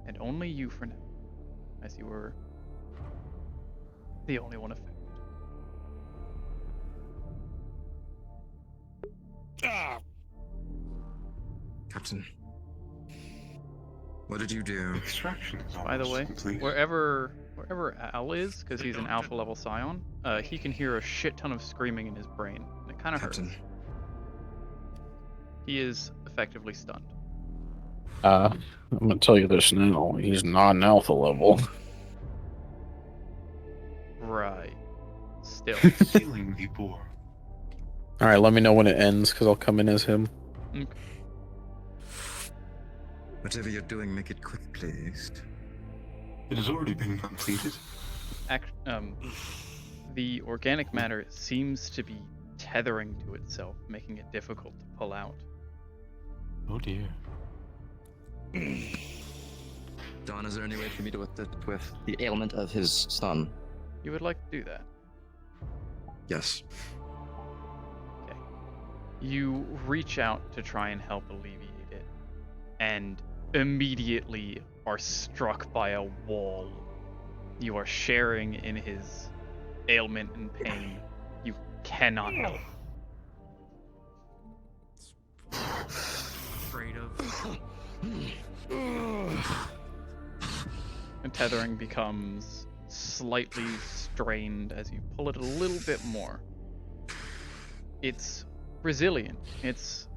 And only you for now, as you were the only one affected. Captain, what did you do? Extraction is By the almost way, complete. wherever Al is, because he's an alpha level scion, he can hear a shit ton of screaming in his brain, and it kind of hurts. He is effectively stunned. I'm gonna tell you this now. He's not an alpha level. Right. Still. Sealing the bore. All right, let me know when it ends, because I'll come in as him. Okay. Whatever you're doing, make it quick, please. It has already been completed. The organic matter seems to be tethering to itself, making it difficult to pull out. Oh dear. Don, is there any way for me to with the ailment of his stun? You would like to do that? Yes. Okay. You reach out to try and help alleviate it, and immediately are struck by a wall. You are sharing in his ailment and pain. You cannot help. Afraid of. The tethering becomes slightly strained as you pull it a little bit more. It's resilient. It's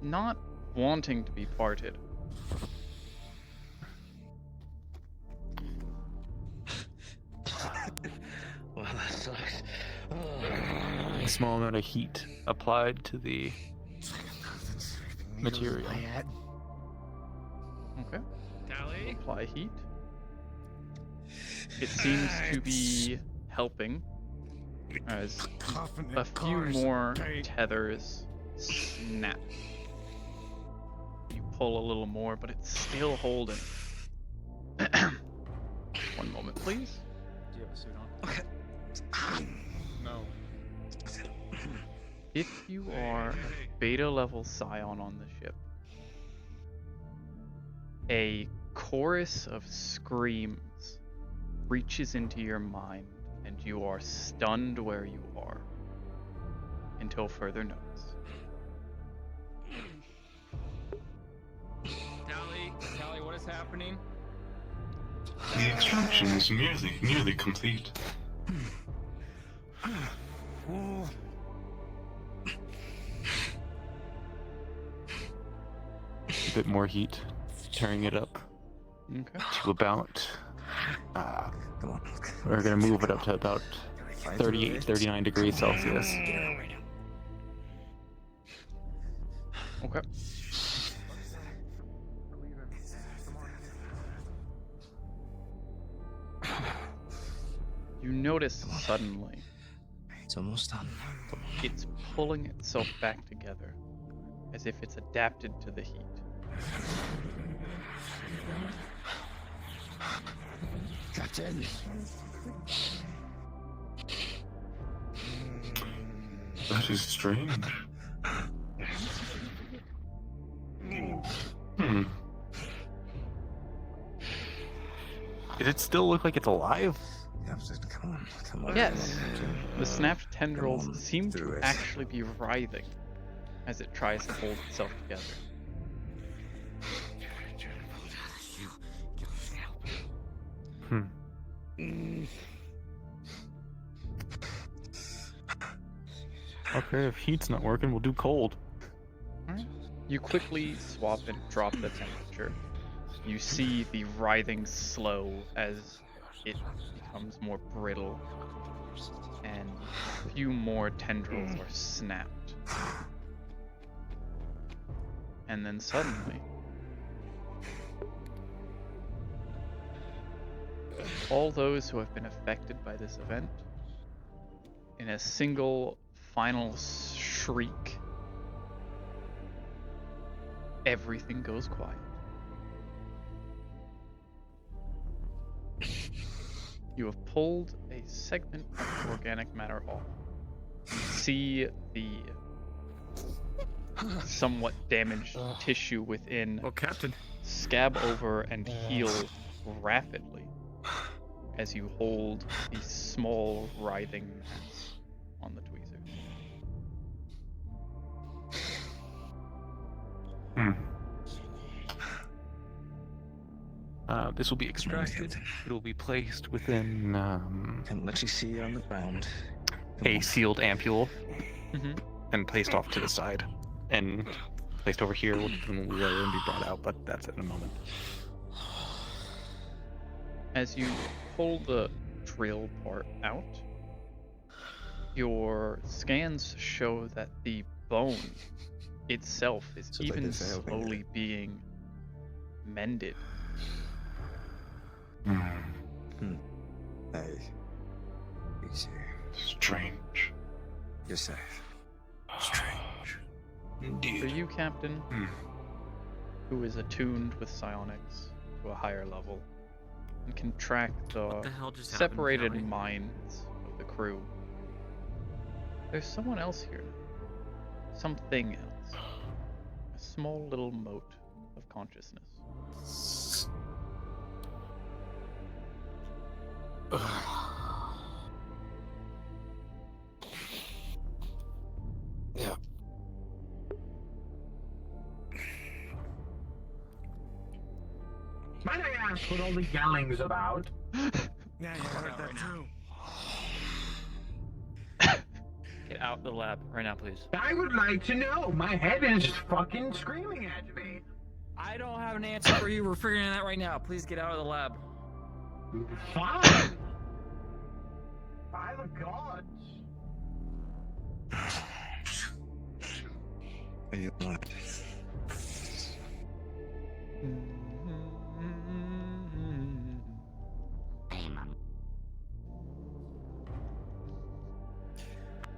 not wanting to be parted. Well, that sucks. A small amount of heat applied to the material. Okay. Apply heat. It seems to be helping as a few more tethers snap. You pull a little more, but it's still holding. One moment, please. Do you have a suit on? No. If you are a beta level scion on the ship, a chorus of screams reaches into your mind and you are stunned where you are until further notice. Tally, what is happening? The extraction is nearly complete. A bit more heat, tearing it up to about. Come on. We're gonna move it up to about 38, 39 degrees Celsius. Okay. You notice suddenly It's almost done. it's pulling itself back together as if it's adapted to the heat. Captain! That is strange. Hmm. Did it still look like it's alive? Captain, come on. Yes, the snapped tendrils on, seem do to it. actually be writhing as it tries to hold itself together. Okay, if heat's not working, we'll do cold. Alright. You quickly swap and drop the temperature. You see the writhing slow as it becomes more brittle, and a few more tendrils are snapped. And then suddenly, all those who have been affected by this event, in a single final shriek, everything goes quiet. You have pulled a segment of the organic matter off. You see the somewhat damaged tissue within Captain. scab over and heal rapidly as you hold the small writhing mass on the tweezer. This will be extracted. It will be placed within Can let you see you on the ground. a sealed ampule Mhm. and placed off to the side and placed over here and will be brought out, but that's in a moment. As you pull the drill part out, your scans show that the bone itself is So they even did fail, didn't slowly being mended. Hey. Easy. Strange. You're safe. Strange. For Indeed. you, Captain, who is attuned with psionics to a higher level, and can track What the the hell just happened, separated Callie? minds of the crew, there's someone else here. Something else. A small little mote of consciousness. Yeah. Might I ask what all the yelling's about? Yeah, you heard that too. Get out of the lab right now, please. I would like to know. My head is fucking screaming at me. I don't have an answer for you. We're figuring that right now. Please get out of the lab. Fine. By the gods. Are you alive?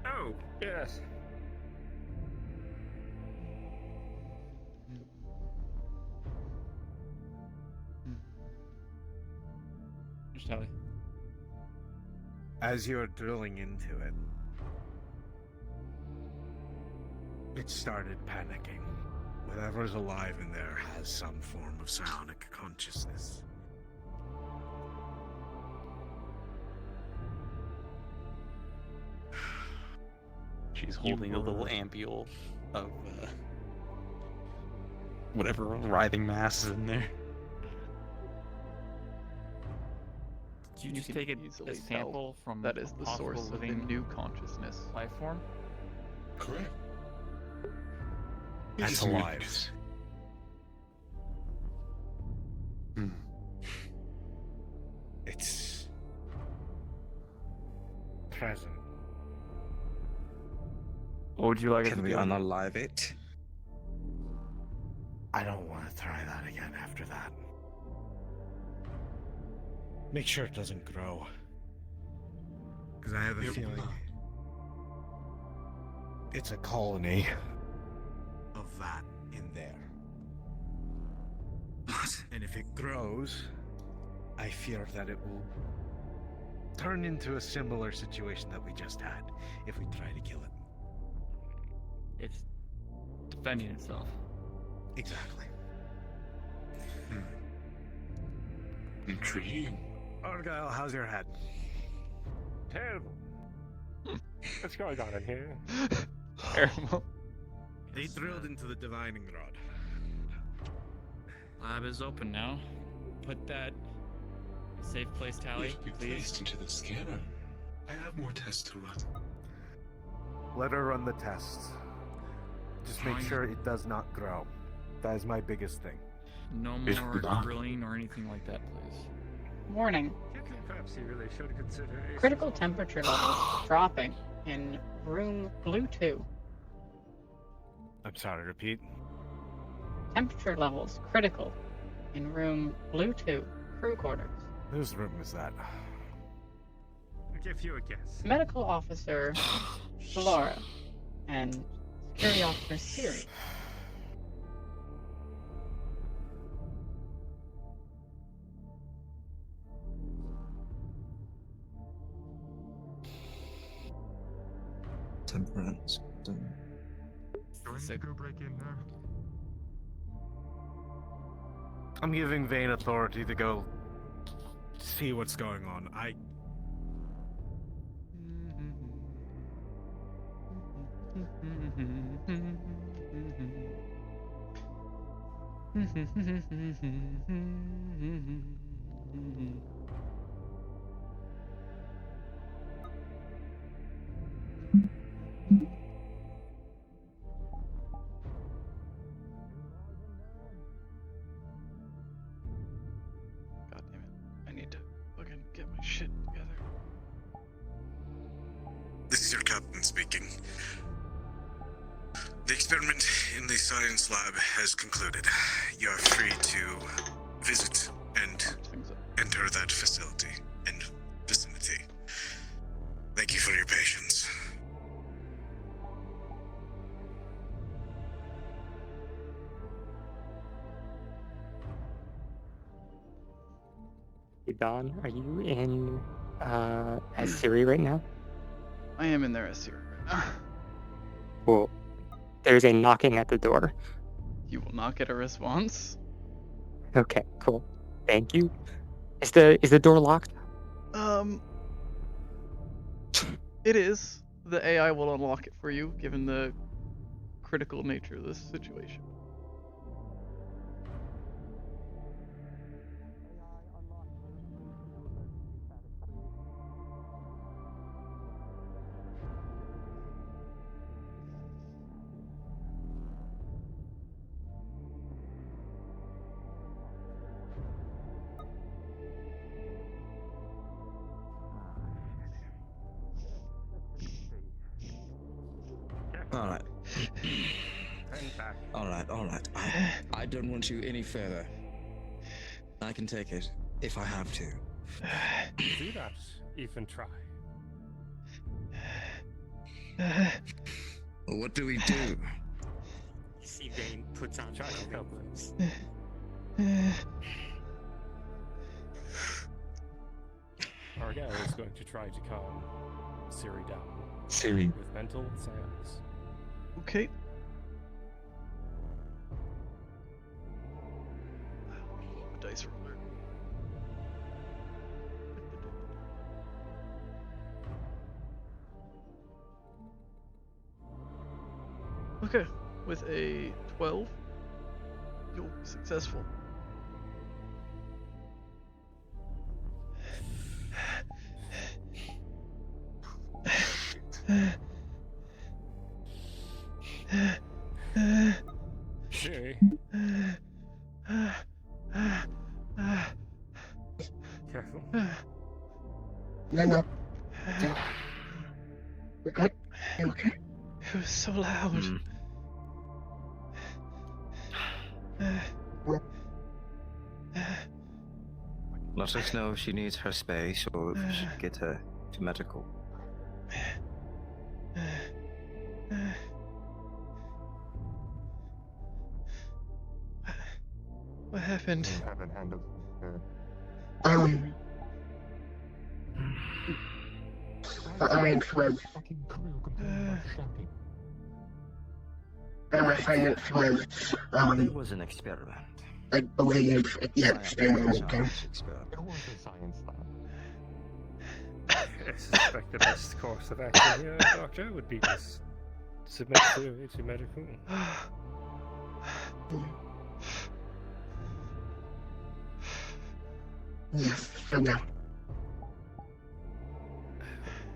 Oh, yes. Just tell me. As you're drilling into it, it started panicking. Whatever's alive in there has some form of psionic consciousness. She's holding a little ampule of whatever writhing mass is in there. Did you just can take a easily sample tell from that is the possible source of the living new consciousness. life form? Correct. That's It's alive. mutant. It's present. What would you like us Can to we do? unalive it? I don't want to try that again after that. Make sure it doesn't grow. Because I have a Yep. feeling it's a colony of that in there. And if it grows, I fear that it will turn into a similar situation that we just had if we try to kill it. It's defending itself. Exactly. Intriguing. Argyle, how's your head? Terrible. What's going on in here? Terrible. They drilled into the divining rod. Lab is open now. Put that in a safe place, Tally, If you please. placed into the scanner, I have more tests to run. Let her run the tests. Just make Fine. sure it does not grow. That is my biggest thing. No If more not- drilling or anything like that, please. Warning. Perhaps you really should consider a Critical temperature levels dropping in room Blue 2. I'm sorry, repeat. Temperature levels critical in room Blue 2, crew quarters. Whose room is that? I'll give you a guess. Medical officer Solara and security officer Siri. Temperance. Go break in there. I'm giving Vane authority to go see what's going on. God damn it. I need to fucking get my shit together. This is your captain speaking. The experiment in the science lab has concluded. You are free to visit and enter that facility and vicinity. Thank you for your patience. Hey Don, are you in as Siri right now? I am in there as Siri right now. Cool. There's a knocking at the door. You will not get a response. Okay, cool. Thank you. Is the door locked? It is. The AI will unlock it for you, given the critical nature of this situation. Alright. Alright. I don't want you any further. I can take it if I have to. Do not even try. Well, what do we do? You see Vane puts on Try to help clothes. Argyle is going to try to calm Siri down. Siri. With mental sounds. Okay. Dice roller. Okay, with a 12, you'll be successful. Siri. Careful. No. We're good. You okay? It was so loud. Let us know if she needs her space or if we should get her to medical. What happened? Science was. Science was. It was an experiment. I believe the experimental. It was a science lab. I suspect the best course of action here, Doctor, would be to submit Siri to medical. Yes, for now.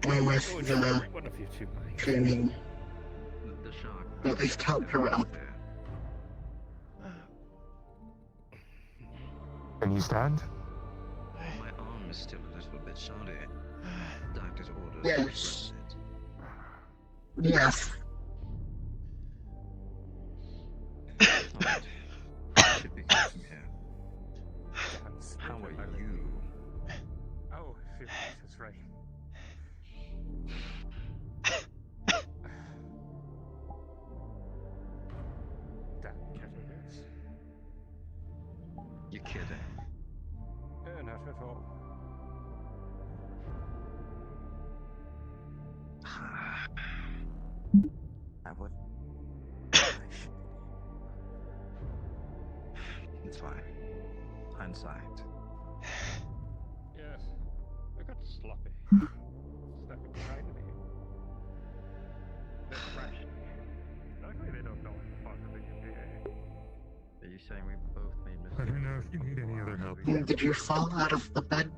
Unless Oh, the no, one of you two might. training The shock. at least help her out. Can you stand? My arm is still a little bit shoddy. Doctor's orders. Yes. Yes. Should be good from here. How are you? Oh, that's right. Damn kettle hurts. You're kidding. Not at all. I would. It's fine. Hindsight. Yes, I got sloppy. Stuck it behind me. They crashed me. Luckily, they don't know I'm a part of the UPA. Are you saying we both made mistakes? I don't know if you need any other help. Did you fall out of the bed?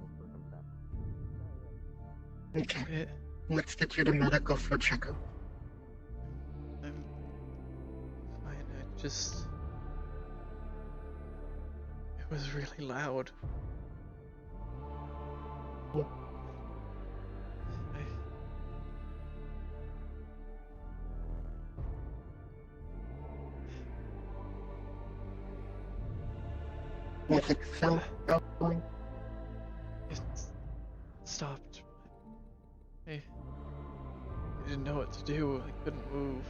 Okay. Let's get you to medical for checkup. I'm fine. I just. It was really loud. Was it so going? It stopped. I didn't know what to do. I couldn't move.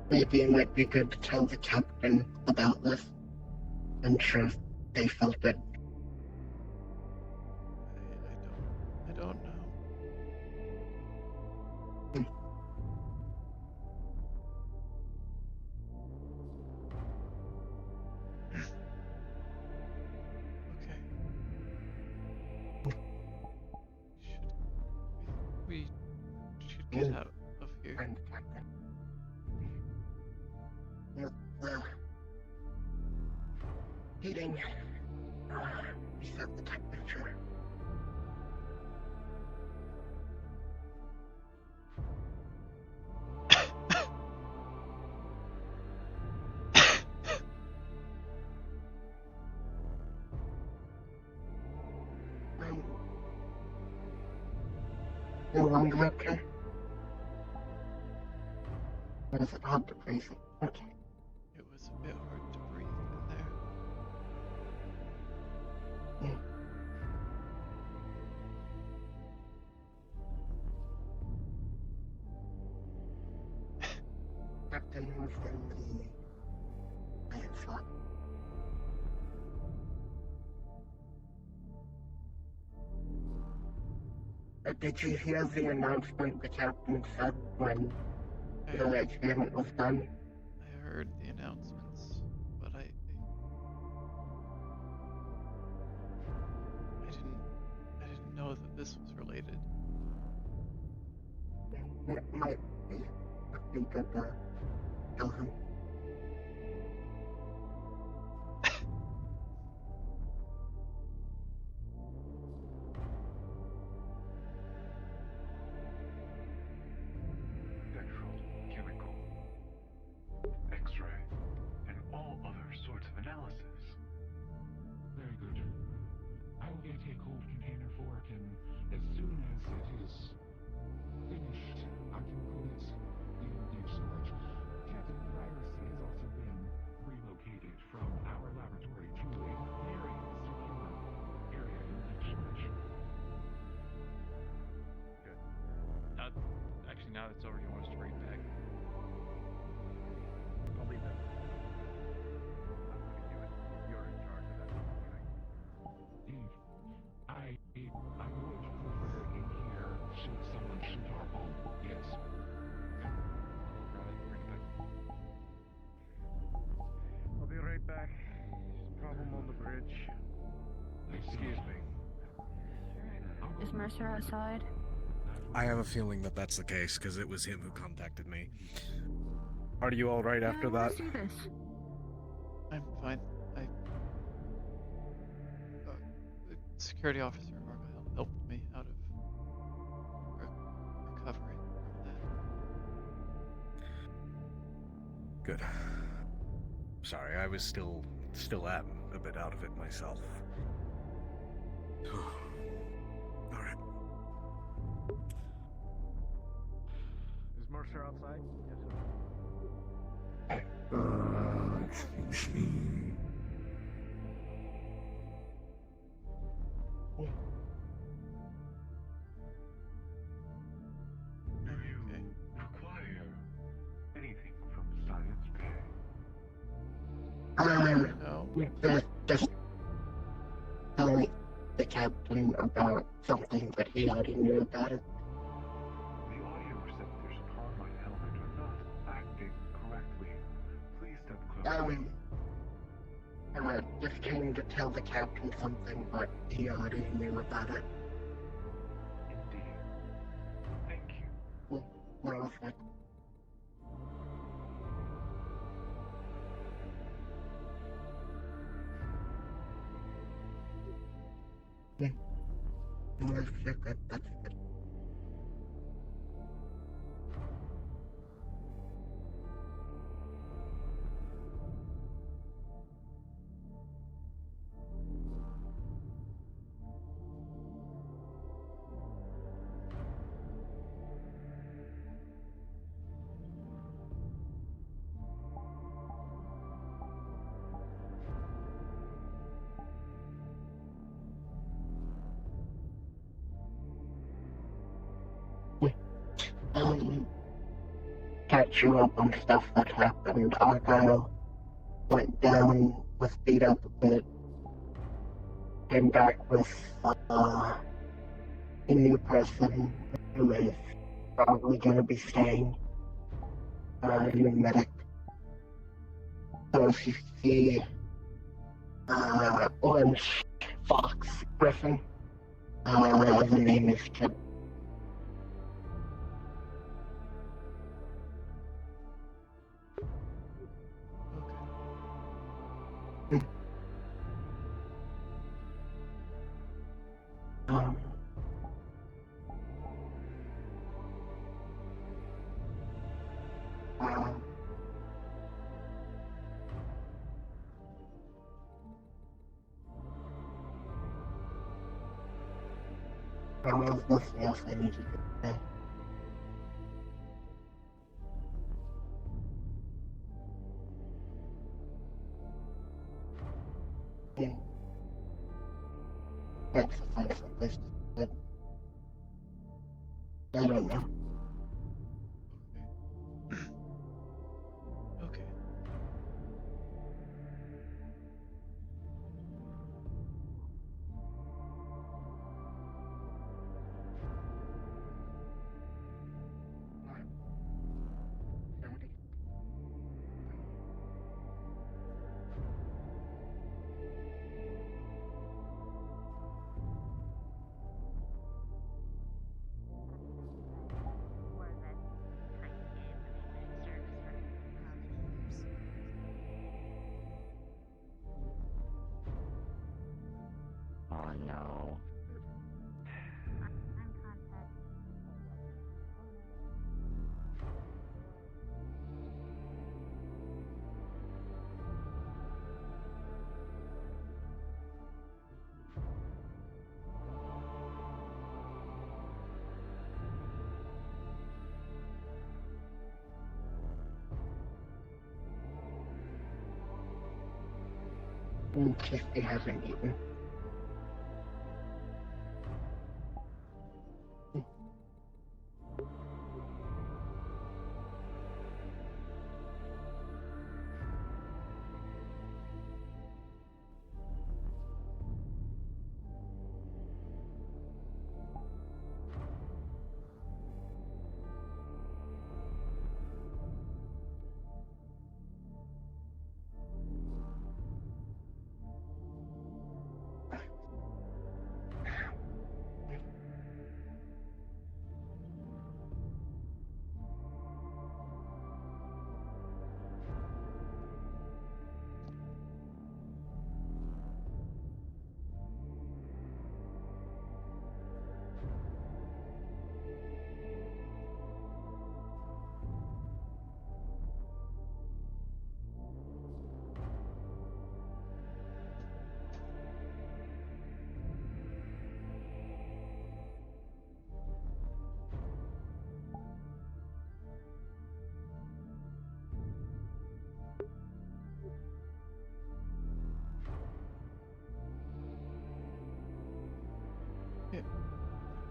Maybe it might be good to tell the captain about this. I'm sure they felt it. I don't know. Okay. We should get out of here. Well, heating. Reset the temperature. No longer okay? Or is it hard to breathe? Okay. It was a bit hard to breathe in there. Captain moved in the bed slot. Did you hear the announcement the captain said when the experiment was done? I heard the announcements, but I didn't know that this was related. It might be. I think that tell him. I take hold container for it, and as soon as it is finished, I can put it in deep storage. Captain, the virus has also been relocated from our laboratory to a very secure area in deep storage. Good. Now that's over, do you want us to bring it back? I'll leave that. I'm going to do it. You're in charge of that. I would prefer it in here should someone shoot our home. Yes. Okay. I'll grab it, bring it back. I'll be right back. Problem on the bridge. Excuse me. Is Mercer outside? I have a feeling that that's the case, because it was him who contacted me. Are you alright after that? Let's do this. I'm fine. The security officer Argyle helped me out of recovery from that. Good. Sorry, I was still am a bit out of it myself. Alright. Is Mercer outside? Yes, Excuse me. Do you require anything from Science Bay? No. Just tell the captain about something that he already knew about it. The audio receptors upon my helmet are not acting correctly. Please step closer. I just came to tell the captain something, but he already knew about it. Indeed. Thank you. Well, okay. That's good. Catch you up on stuff that happened. Argyle went down, was beat up a bit, came back with a new person who is probably going to be staying, a new medic. So if you see Orange Fox Griffin, the name is Kid. There's nothing else I need to do. Yeah. That's a fine place to live. I don't know. Okay. Oh no. Just he hasn't eaten.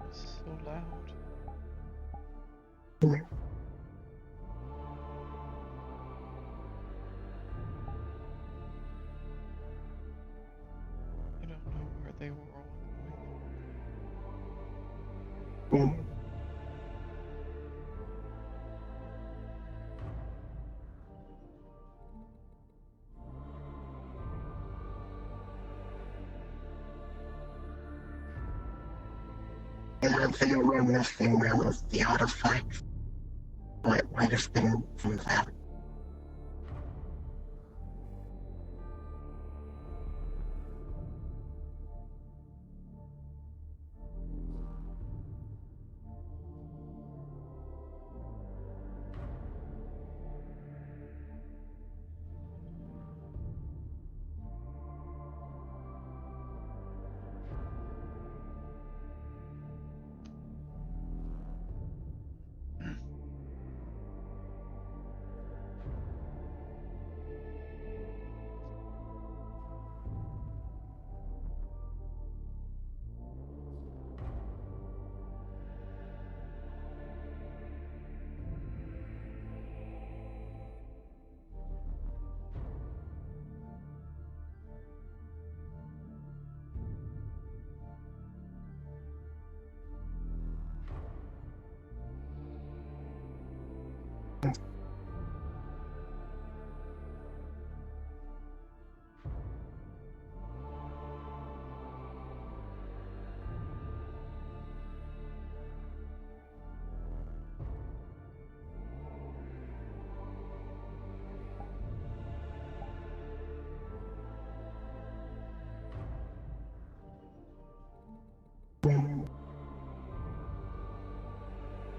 It's so loud. I don't know where they were all going. And I'm thinking around this thing where was the artifacts. What might have been from that.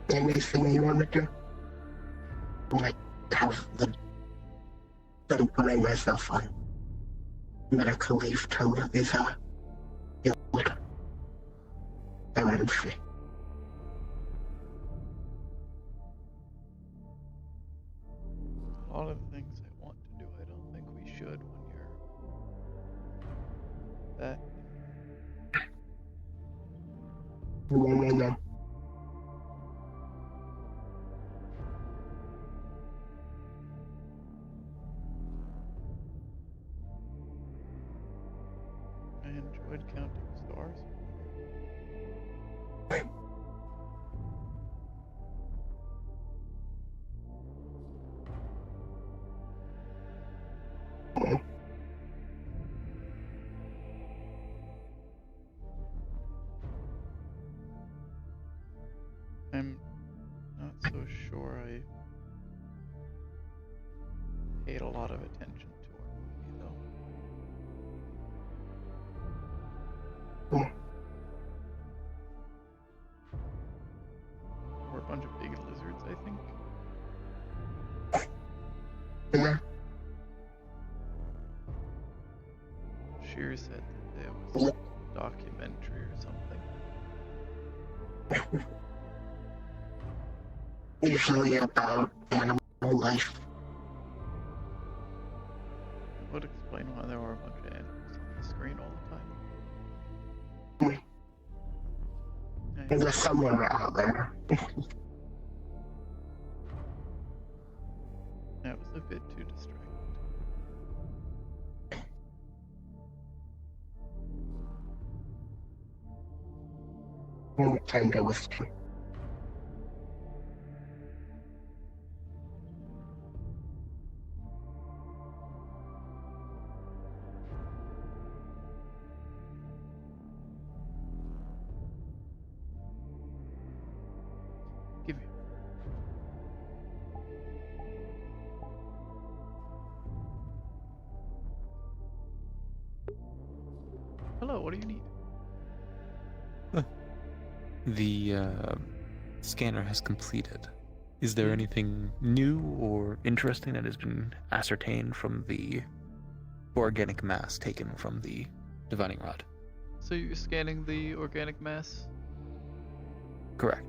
Anything you want to do? Like, have the... Don't blame myself on medical leave till these are healed. I'm free. A lot of the things I want to do, I don't think we should when you're that. No. I enjoyed counting stars. I'm not so sure I paid a lot of attention to our movie, though. There were a bunch of big lizards, I think. Yeah. Shear said that there was a documentary or something. Usually about animal life. That would explain why there were are a bunch of animals on the screen all the time. There's a somewhere out there. That was a bit too distracting. Tango was. Give me. Hello, what do you need? The scanner has completed. Is there anything new or interesting that has been ascertained from the organic mass taken from the divining rod? So you're scanning the organic mass? Correct.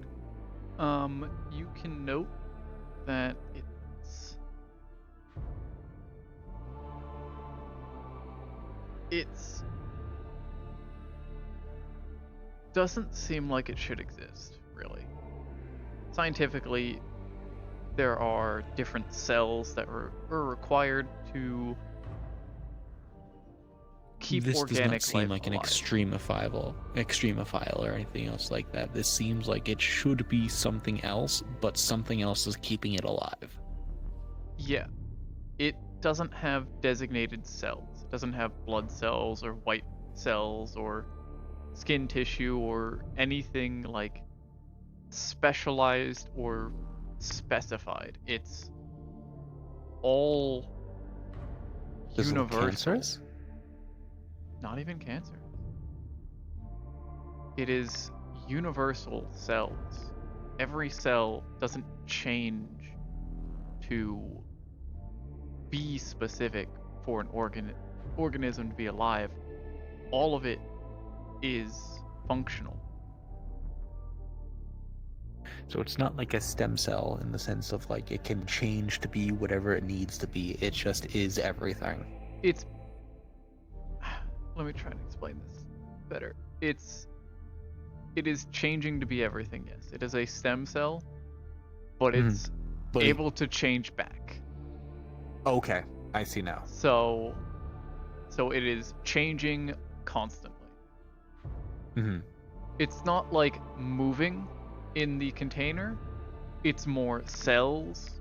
You can note that it's doesn't seem like it should exist, really. Scientifically, there are different cells that are required to keep this organic does not seem life like an alive. extremophile or anything else like that. This seems like it should be something else, but something else is keeping it alive. Yeah. It doesn't have designated cells. It doesn't have blood cells or white cells or skin tissue or anything like specialized or specified. It's all Does it look universal. cancerous? Not even cancer. It is universal cells. Every cell doesn't change to be specific for an organism to be alive. All of it is functional. So it's not like a stem cell in the sense of like it can change to be whatever it needs to be. It just is everything. It's let me try and explain this better. It is changing to be everything, yes. It is a stem cell, but it's able to change back. Okay, I see now. So it is changing constantly. Mm-hmm. It's not like moving in the container. It's more cells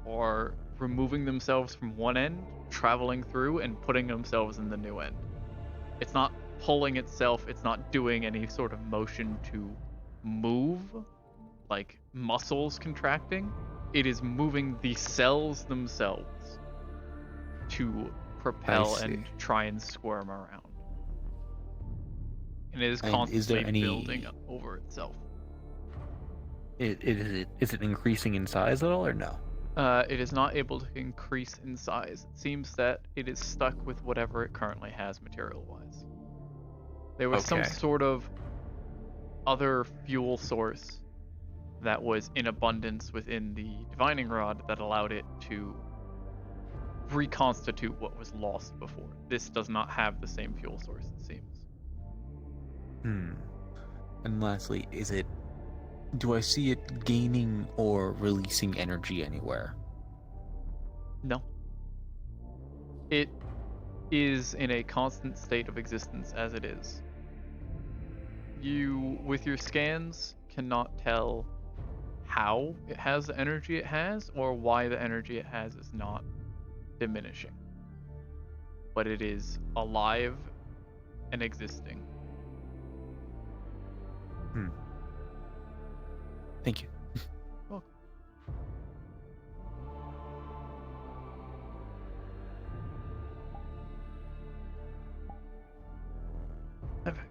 are removing themselves from one end, traveling through, and putting themselves in the new end. It's not pulling itself. It's not doing any sort of motion to move, like muscles contracting. It is moving the cells themselves to propel and try and squirm around. And it is constantly building up over itself. Is it increasing in size at all or no? It is not able to increase in size. It seems that it is stuck with whatever it currently has material-wise. There was some sort of other fuel source that was in abundance within the divining rod that allowed it to reconstitute what was lost before. This does not have the same fuel source, it seems. And lastly, do I see it gaining or releasing energy anywhere? No. It is in a constant state of existence as it is. You, with your scans, cannot tell how it has the energy it has or why the energy it has is not diminishing. But it is alive and existing. Thank you. Welcome. Okay.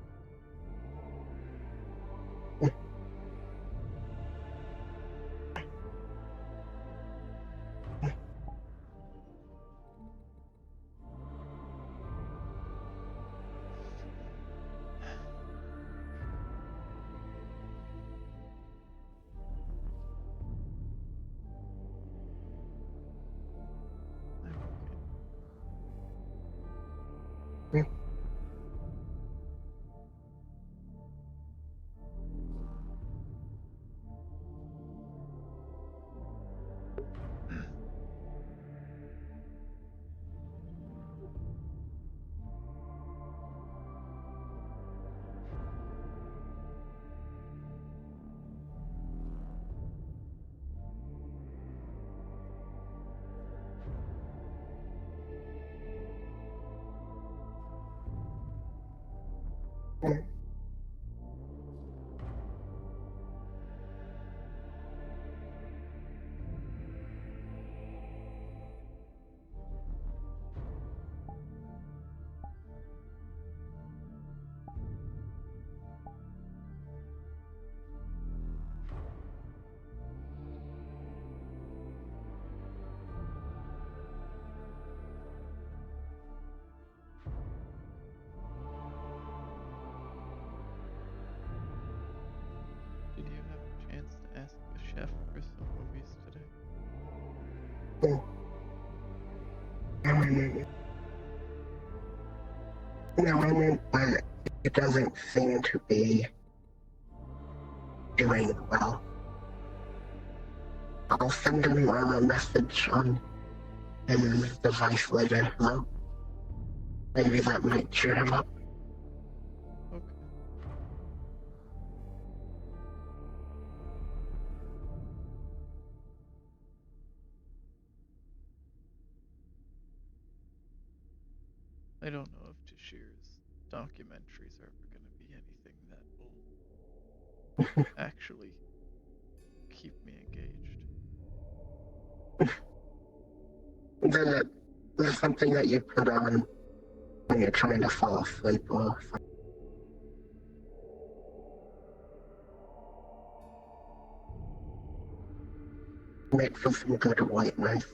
Did you have a chance to ask the chef for some movies today? No, I mean, but it doesn't seem to be doing well. I'll send him a message on his device later, though. Maybe that might cheer him up. Okay. I don't know if Tashir's documentaries are ever going to be anything that will actually keep me engaged. There's something that you put on when you're trying to fall asleep or make for some good white noise.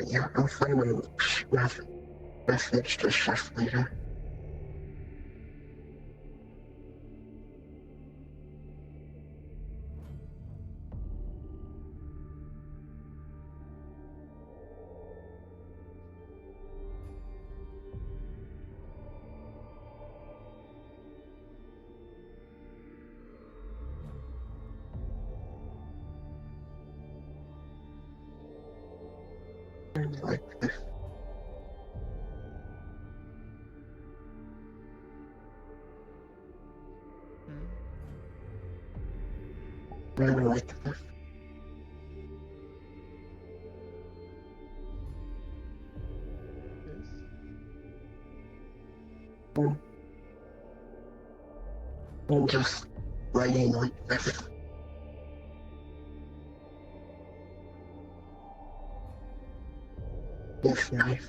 Yeah, I'll send him a message to chef later. Like this. Really like this. And just writing like this. It's nice.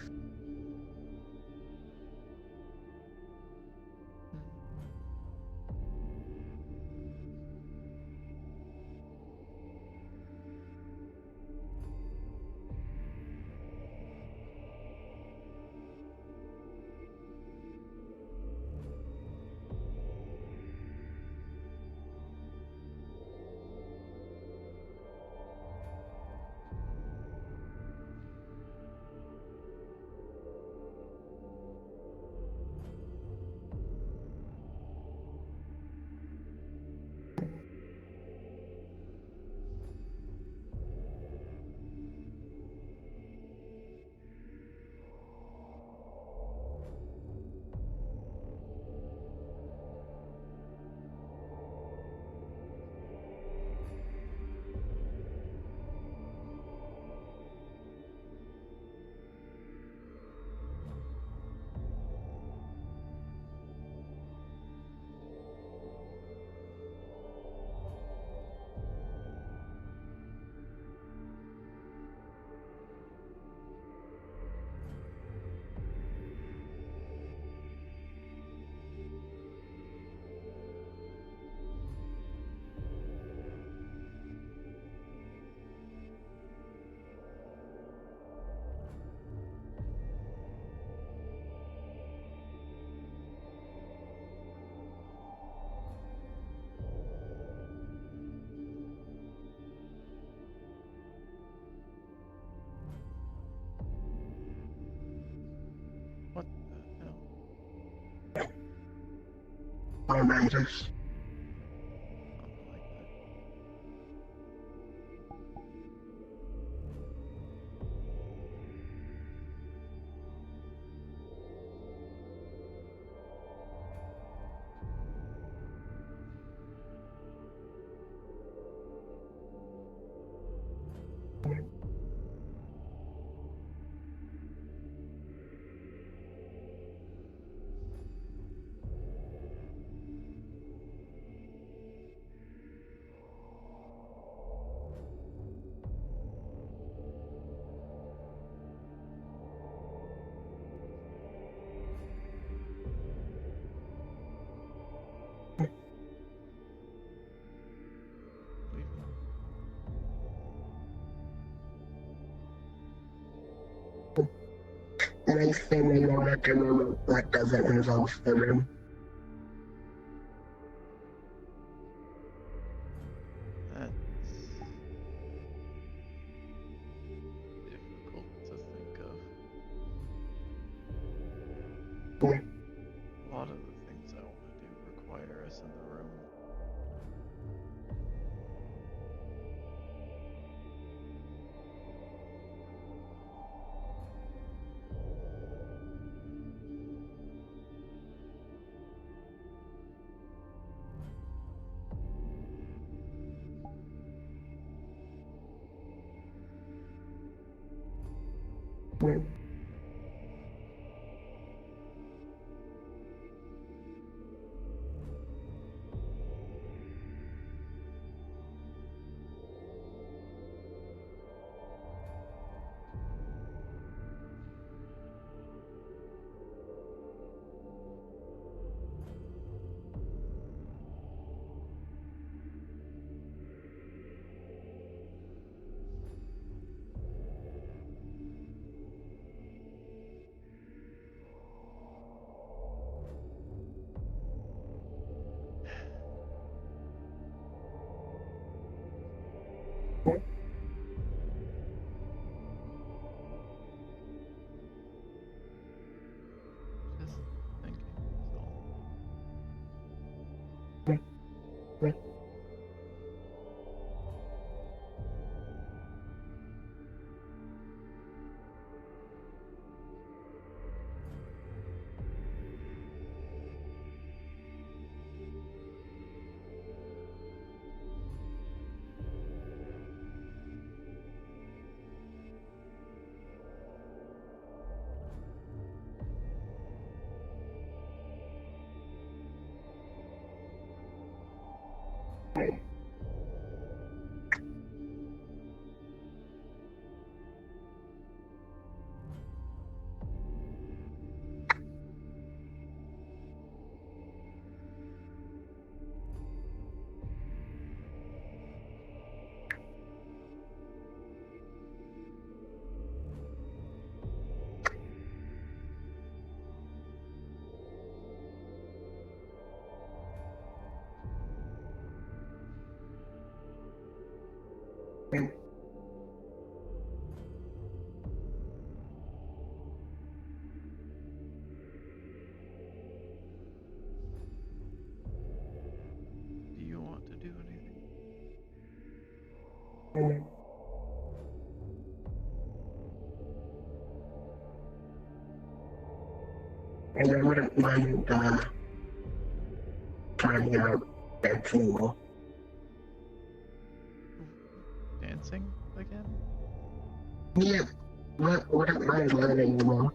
Raiders. Anything we know at the moment that doesn't involve the room. That's difficult to think of. Yeah. A lot of the things I want to do require us in the room. Yeah. Just thinking is all. Yeah. Do you want to do anything? And I wouldn't mind trying out dancing more. Dancing again? Yeah, wouldn't mind learning more.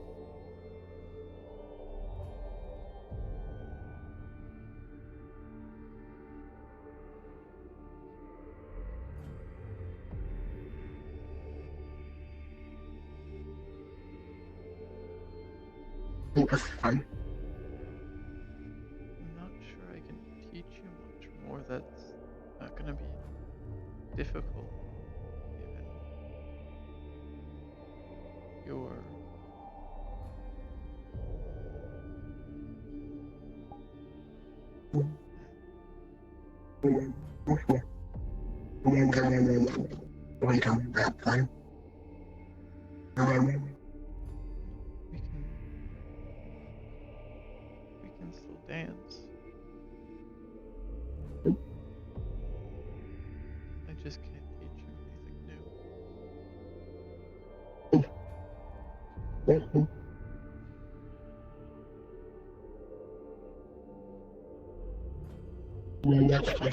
It was fun. I'm not sure I can teach you much more that's not gonna be difficult, given your Wait on that time. we can still dance. Mhm. That's fine.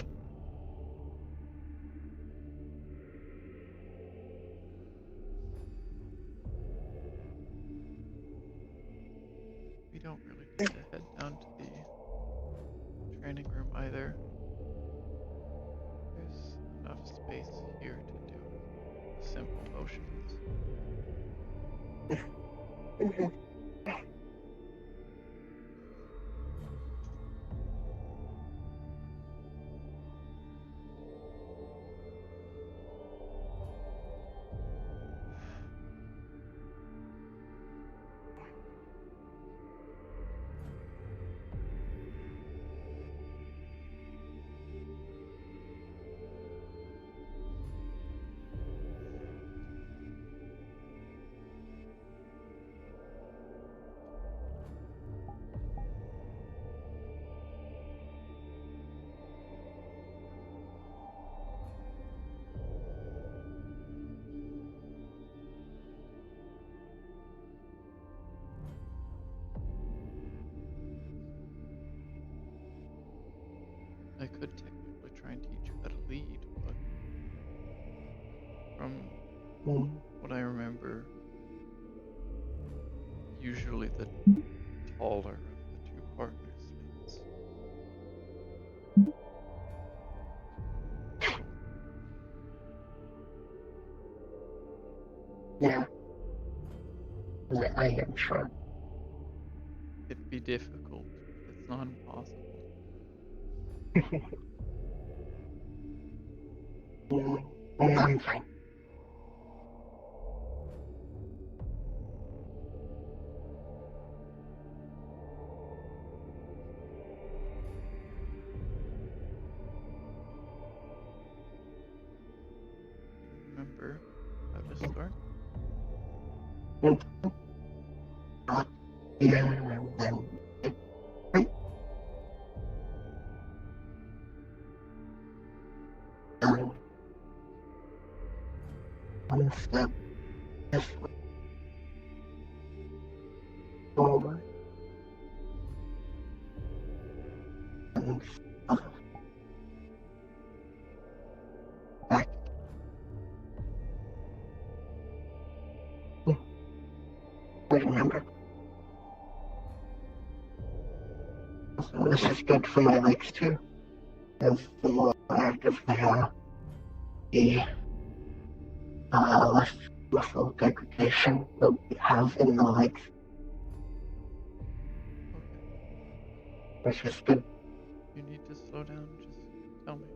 We don't really need to head down to the training room either. There's enough space here to do the simple motions. Mhm. I could technically try and teach you how to lead, but from what I remember, usually the taller of the two partners leads. Yeah. I am sure. It'd be difficult, but it's not impossible. I'm fine. Remember how to start? One step this way. Forward. And up. Back. Remember. So this is good for my legs too. As the more active they are, the less muscle degradation that we have in the legs. Which is good. You need to slow down, just tell me.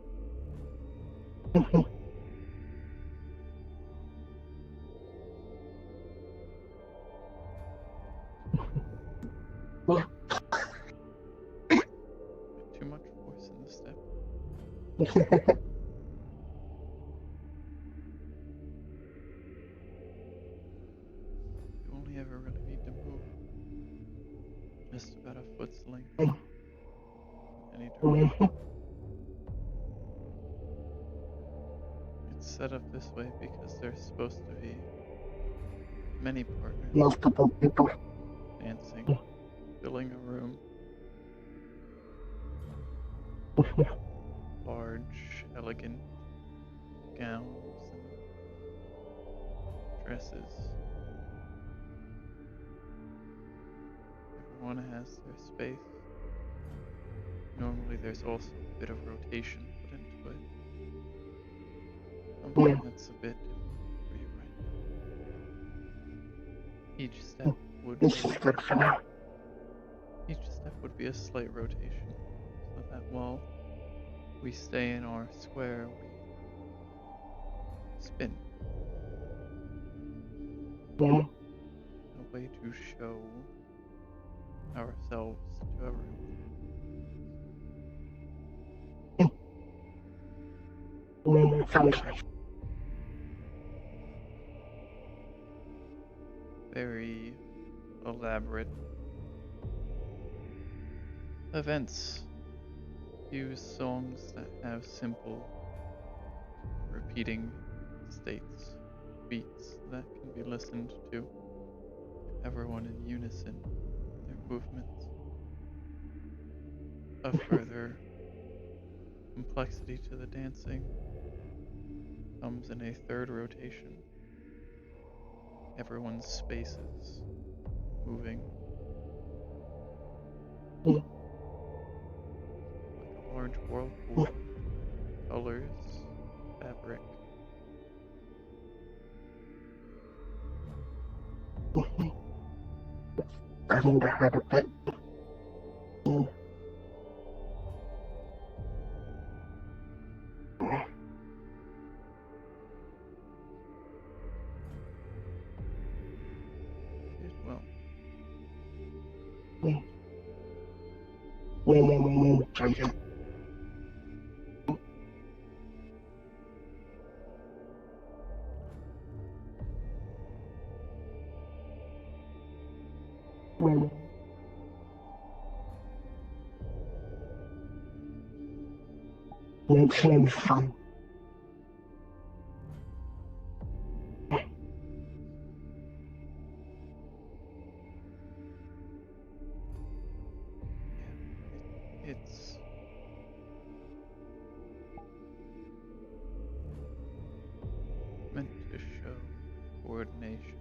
Too much force in the step. You only ever really need to move just about a foot's length in any direction. It's set up this way because there's supposed to be many partners Multiple people. dancing, filling a room. Large, elegant gowns and dresses. Everyone has their space. Normally there's also a bit of rotation put into it. Something that's a bit different for you right now. Each step would be a slight rotation, so that while we stay in our square, we spin. A way to show ourselves to everyone. Very elaborate events. Use songs that have simple repeating states, beats that can be listened to everyone in unison, their movements. A further complexity to the dancing comes in a third rotation. Everyone's spaces moving like a large whirlpool, colors, fabric. Starting to hurt a bit. It will. Jason. Makes him fun. It's meant to show coordination,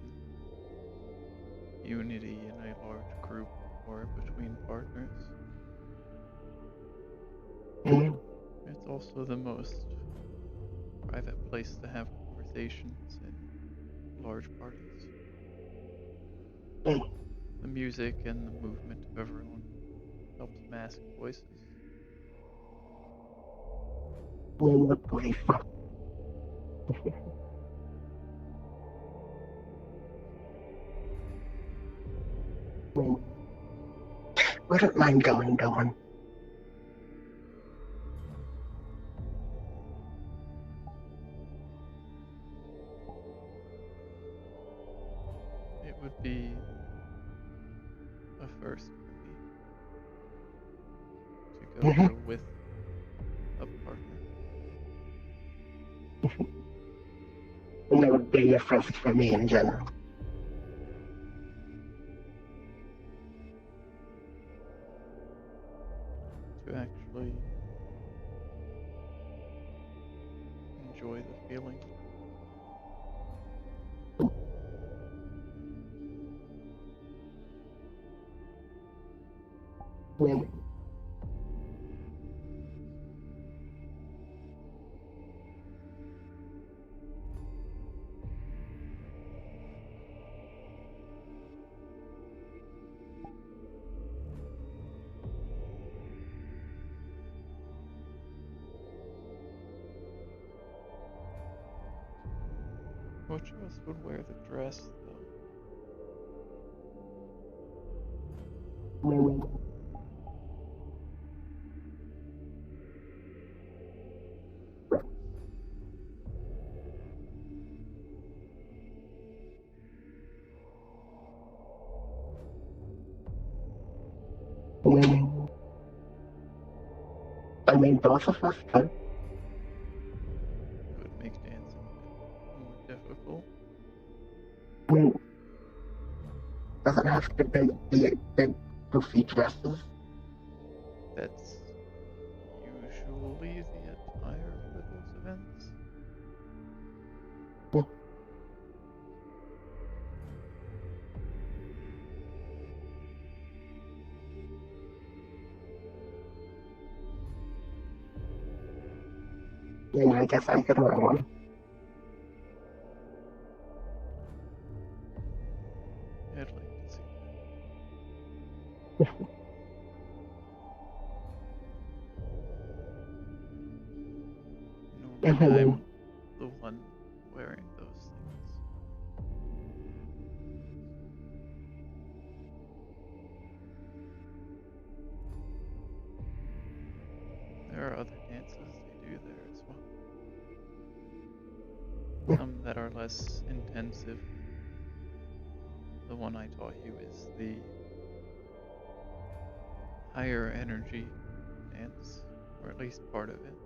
unity in a large group or between partners. It's also the most private place to have conversations in large parties. The music and the movement of everyone helps mask voices. Wouldn't mind going, Dawn. It would be a first for me to go there with a partner. And that would be a first for me in general. To actually enjoy the feeling. Which of us would wear the dress, though? I mean, both of us could. It would make dancing a bit more difficult. I mean, doesn't have to be big goofy dresses. That's usually the attire for those events. Yeah, I guess I could wear one. I'd like to see that. Normally I'm the one wearing those things. There are other dances they do there as well. Some that are less intensive. The one I taught you is the higher energy dance, or at least part of it.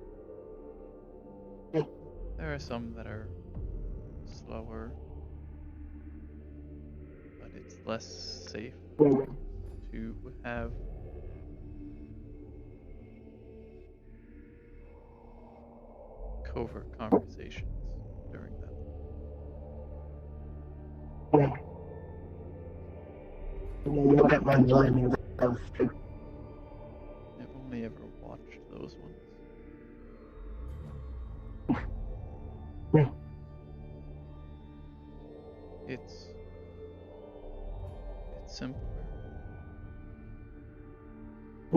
There are some that are slower, but it's less safe to have covert conversations during that. Look at my learning those two. I've only ever watched those ones. It's simpler. A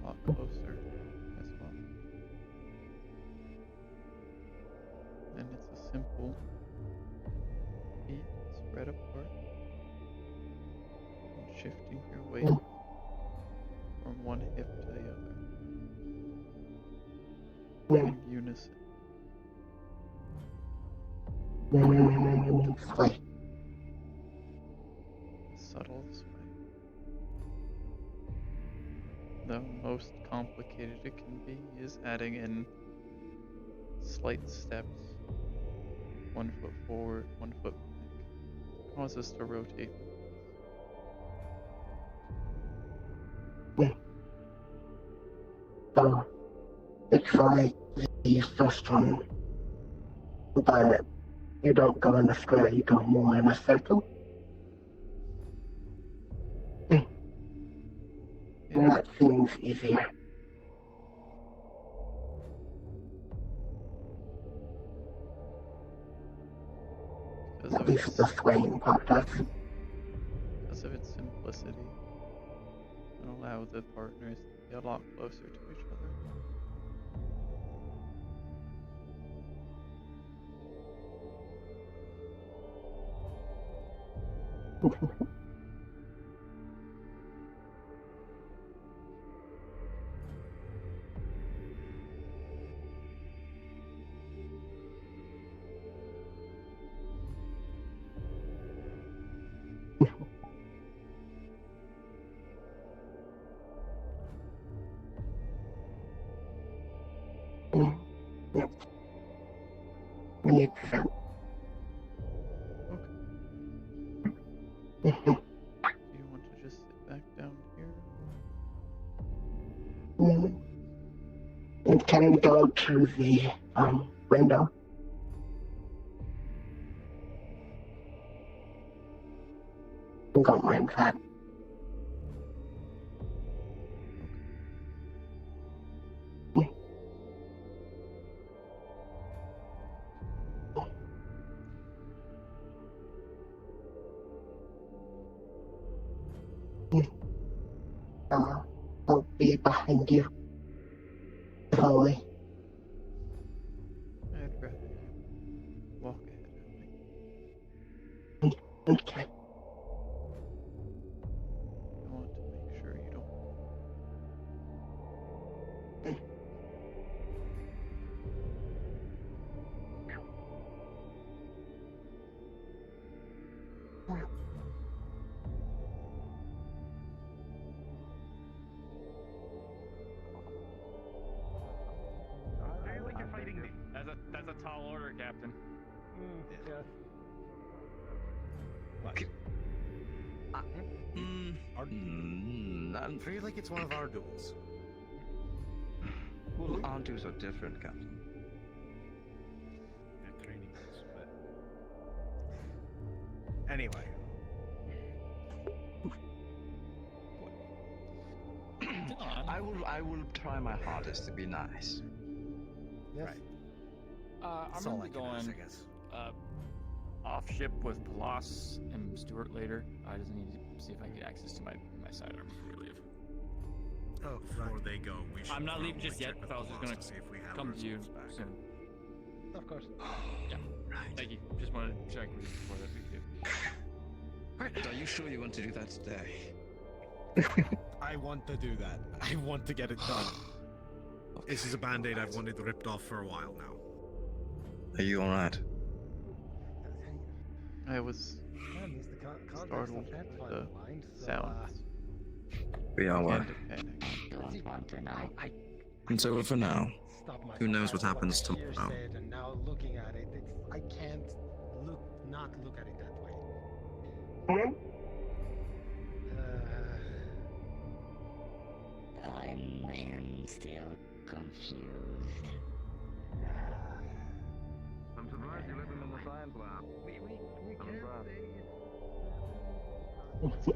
lot closer as well. And it's a simple feet spread apart and shifting your weight from one hip to the other in unison. Subtle sway. The most complicated it can be is adding in slight steps, 1 foot forward, 1 foot back, cause us to rotate. So, it's like the first one, but you don't go in a square, you go more in a circle. That seems easier. At least the swaying part does. Because of its simplicity, and allow the partners to be a lot closer to each other. Makes sense. Do you want to just sit back down here? And can we go to the window? Don't mind that. I'll be behind you. Slowly. I'd rather you walk ahead of me. Okay. I want to make sure you don't. That's a tall order, Captain. I feel like it's one of our duels. Well, our duels are different, Captain. They're training us, but anyway. I will try my hardest to be nice. Yes. Right. I'm That's all gonna I be can ask, going I guess. off ship with Palas and Stuart later. I just need to see if I can get access to my sidearm before we leave. Oh, before they go, we should. I'm not leaving probably just yet, check with but I was just Palas gonna to see if we have come our to you swords back. soon. Of course. Yeah. Thank you. Just wanted to check with you before that we do. Alright, are you sure you want to do that today? I want to do that. I want to get it done. This is a band-aid I've wanted ripped off for a while now. Are you alright? I was startled by the sounds. We are Began what? to panic. London. I It's over for now. Stop myself. Who knows I what don't know happens the hearsay tomorrow? it, and now looking at it, I can't not look at it that way. I'm still confused. I'm surprised you live in the science lab. We can't say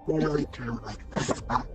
Really do like this spot.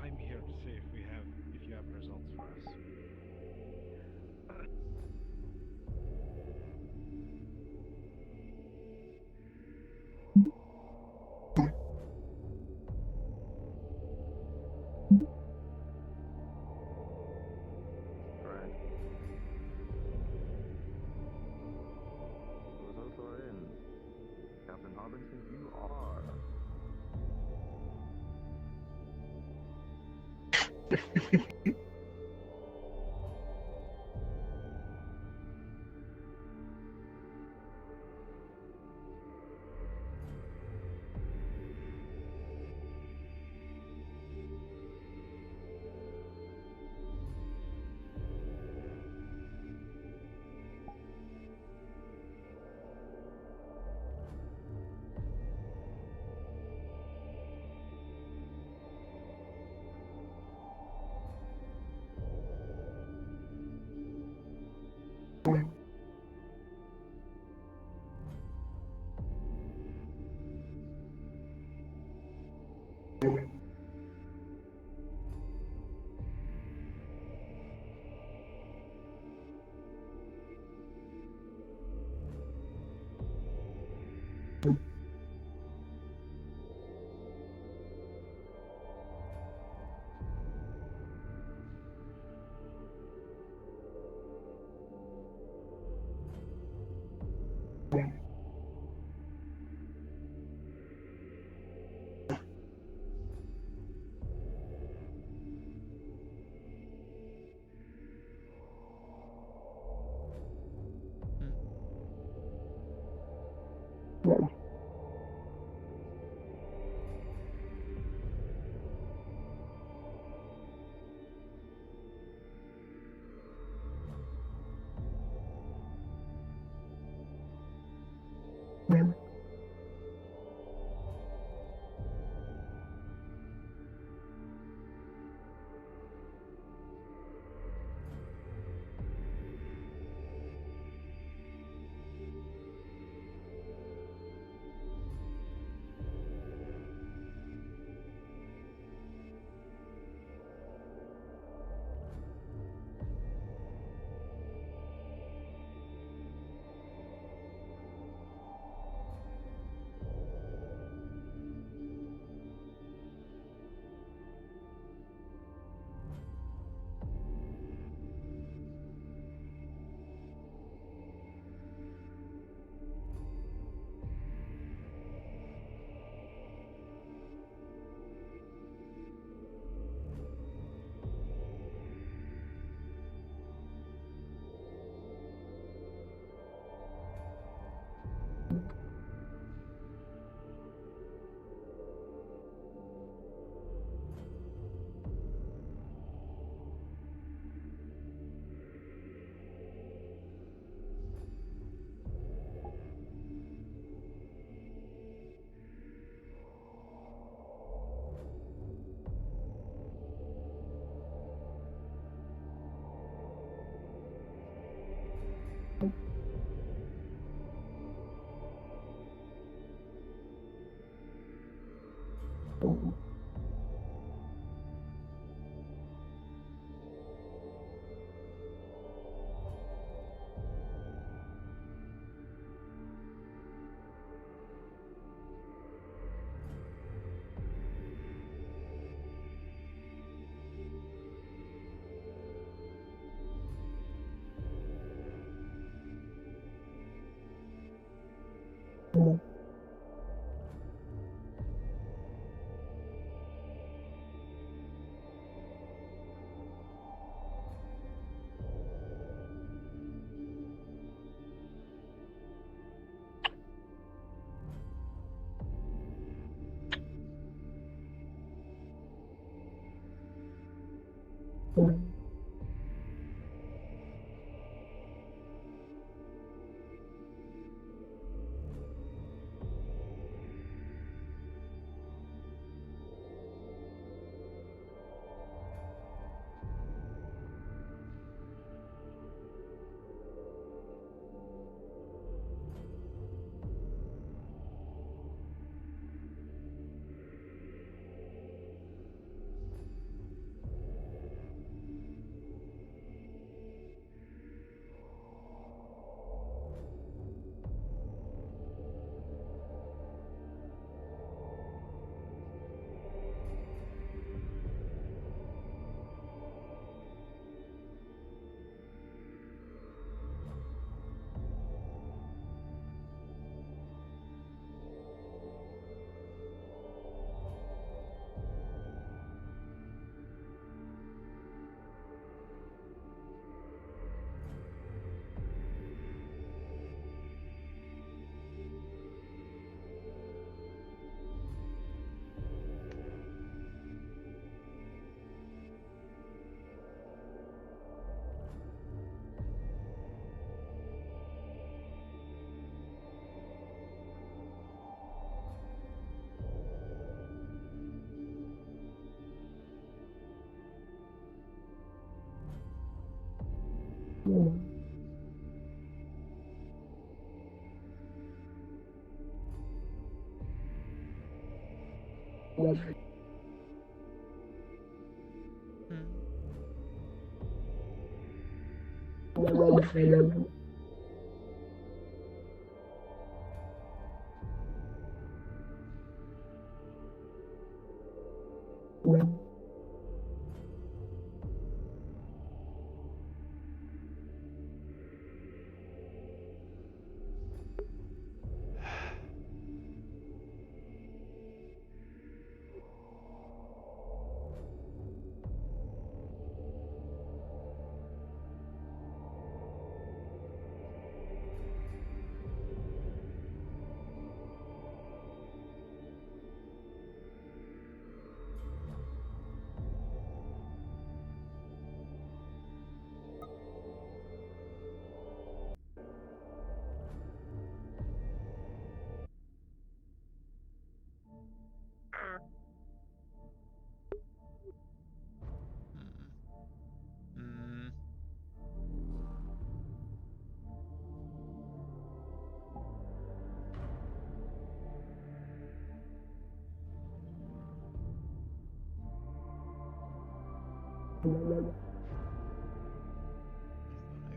I'm here to see if you have results for us. Right. Those also are in. Captain Hobinson, you are.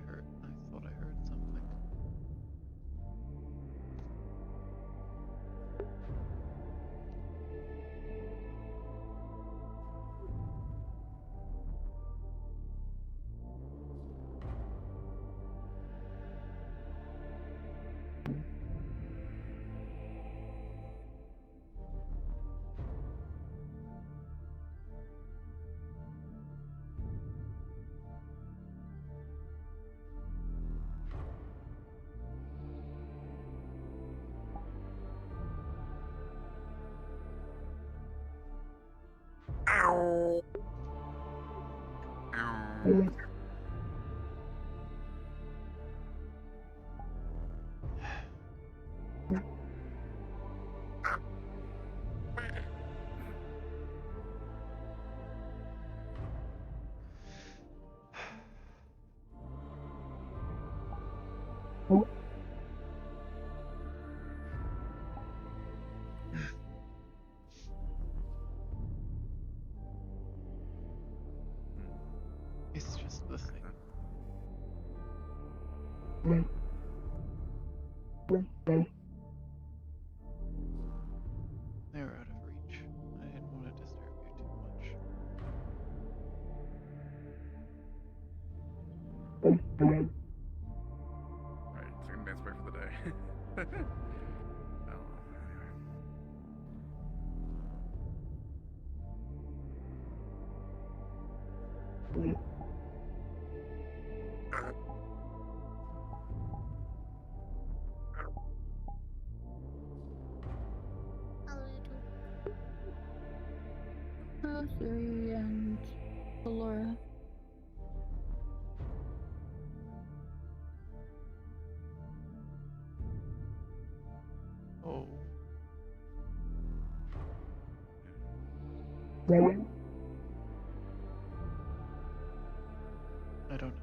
I thought I heard something. Ow. Ow. It's just the thing. They're out of reach. I didn't want to disturb you too much. Alright, second dance break for the day. Oh, Siri and Laura. Oh. I don't know.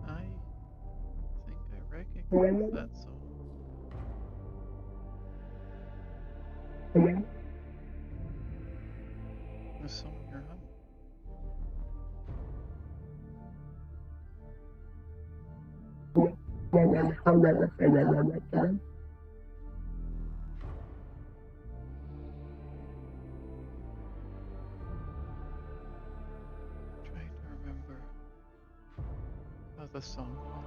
I think I recognize that song. There's song you're humming. Trying to remember how the song went.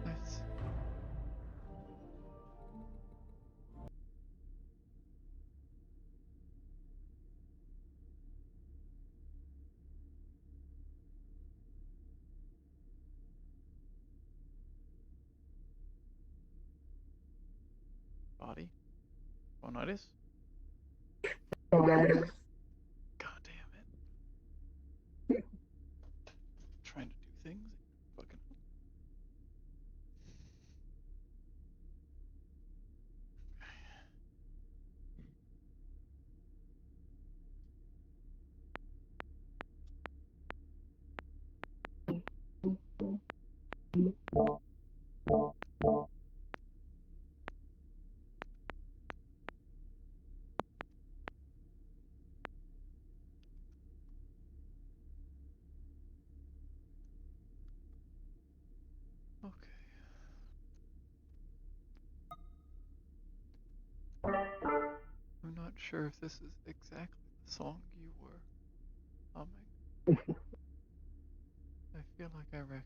Nice. Body? Bonitis? God damn it. Trying to do things. Fucking. not sure if this is exactly the song you were humming. I feel like I recognized it.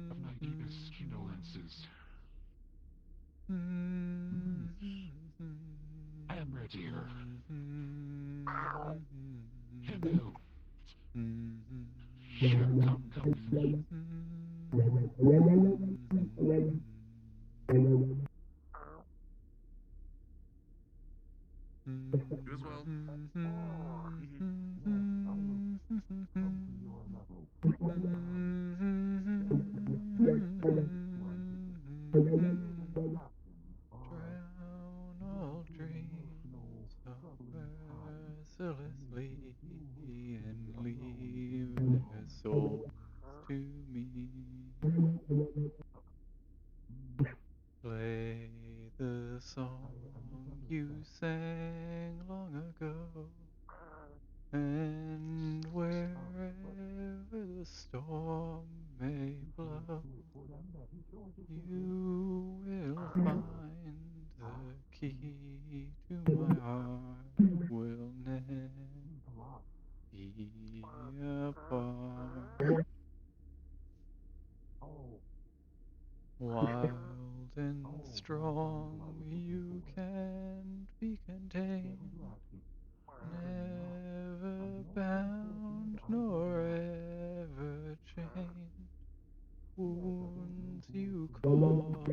Of my deepest condolences. Amber dear. Hello. Here, come with me. You as well. Drown all dreams of mercilessly and leave their souls to me. Play the song you sang long ago, and wherever the storm may blow, you will find the key to my heart. Will never be apart. Wild and strong, you can't be contained, never bound nor ever chained. Wounds you caused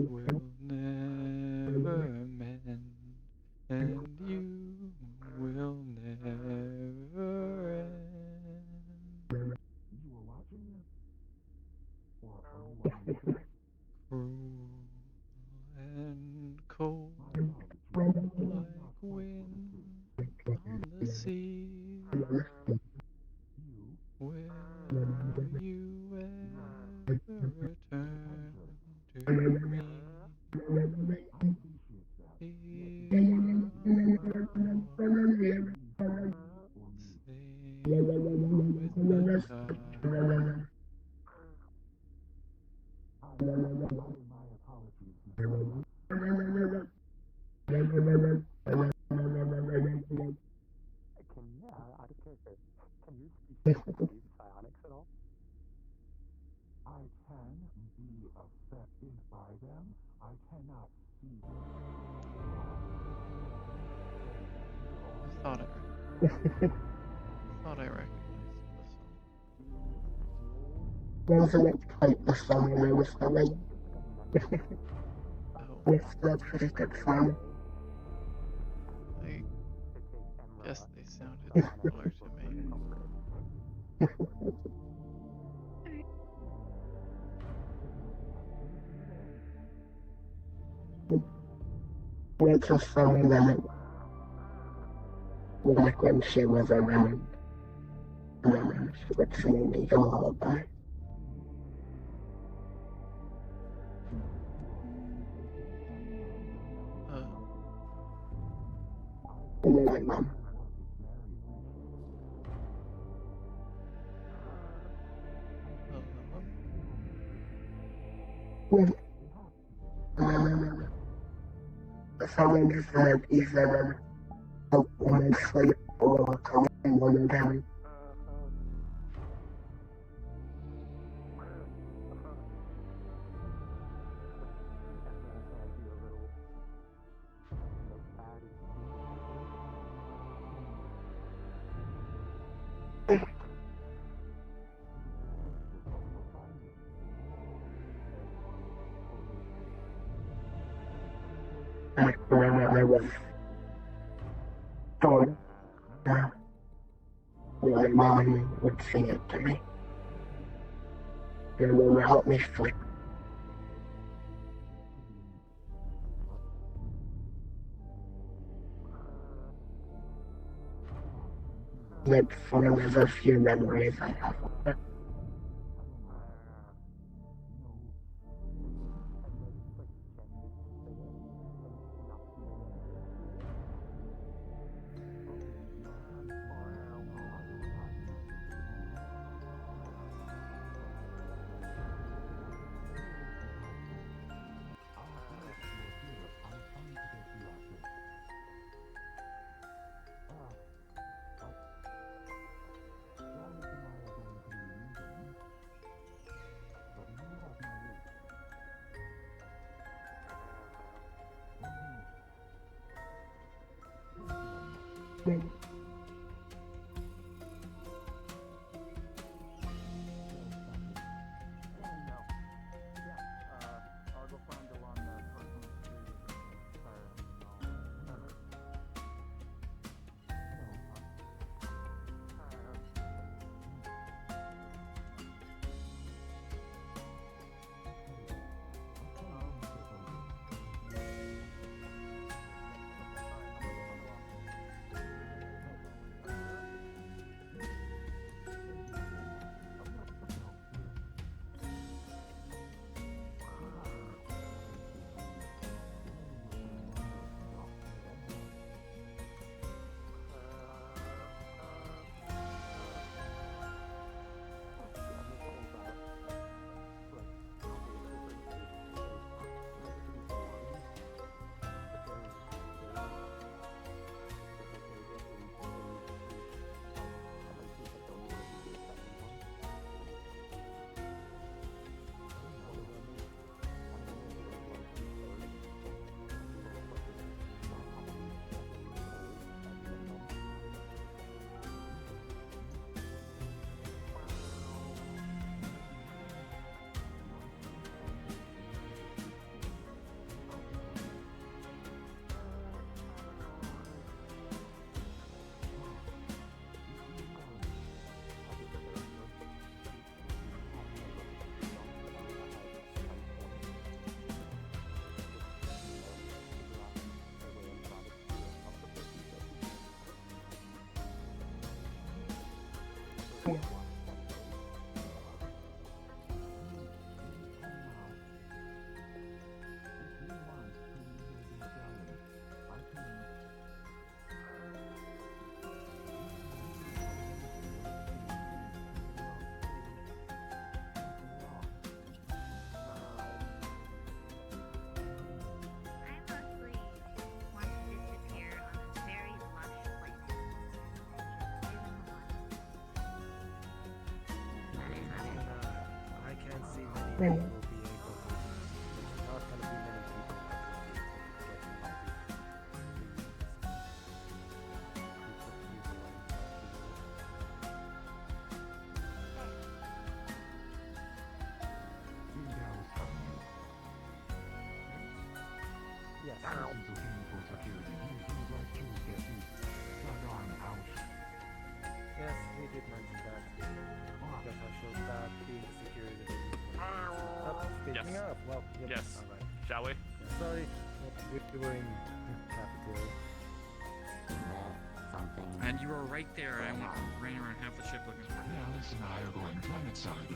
will never mend, and you will never end. Cruel and cold, like wind on the sea. Will you ever return to me? Here sing with the tide. Out of character, can you speak psionics at all? I can be affected by them. I cannot see I thought I recognized the song. Wasn't quite the song I was humming. Oh. It's still pretty good fun. I guess they sounded similar to me. It's a song that, back when she was around, she would sing me a lullaby. moment, Mom. Well, someone said either a woman sleep or a Korean woman down. Back when I was born, my mom would sing it to me. And it would help me sleep. That's one of the few memories I have of it. Will be able to. There's not going to be many people that Yes, we did mention that. Because I showed that being security. Speaking of, well, Yes. all right. Shall we? Sorry, we were in cafeteria. And you were right there. I ran around half the ship looking for you. Alice and I are going planetside.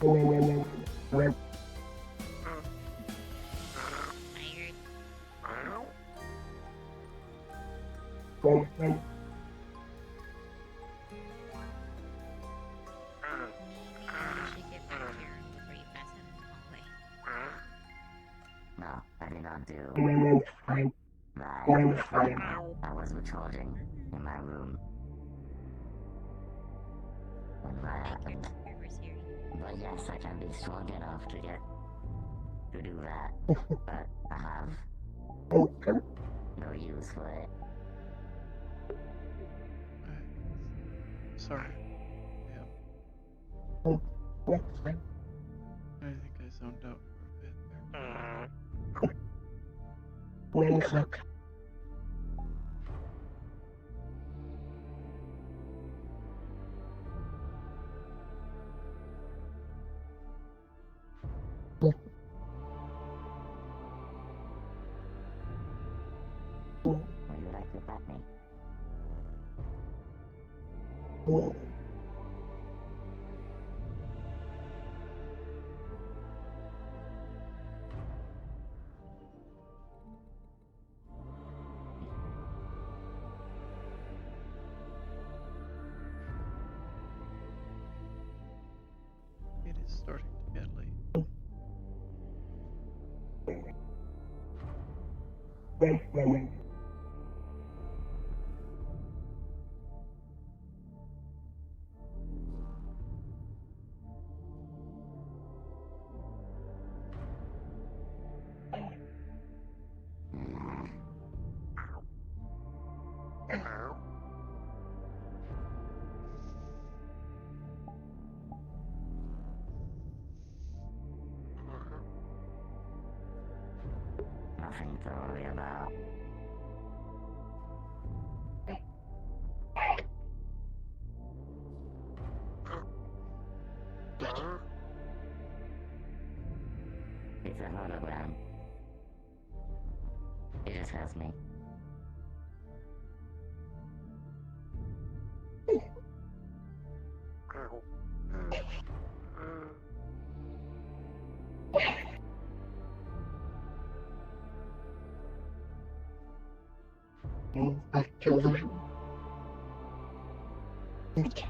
No, I did not do Fine. I was recharging in my room when that happened. But yes, I can be strong enough to do that. But I have no use for it. Sorry. Yeah. I think I zoned out for a bit there. Look. Would you like to pet me? It is starting to get late. Nothing to worry about. It's a hologram. It just has me. I've killed him. Okay.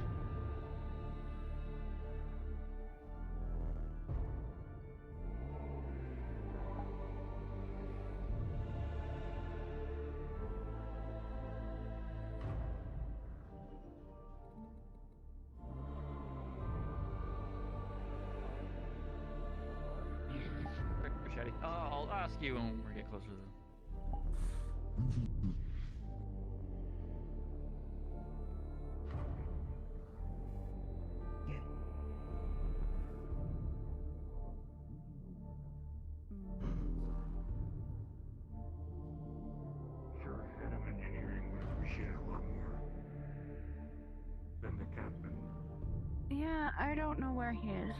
Machete. I'll ask you when we get closer to the. Sure, head of engineering would appreciate it a lot more than the captain. Yeah, I don't know where he is.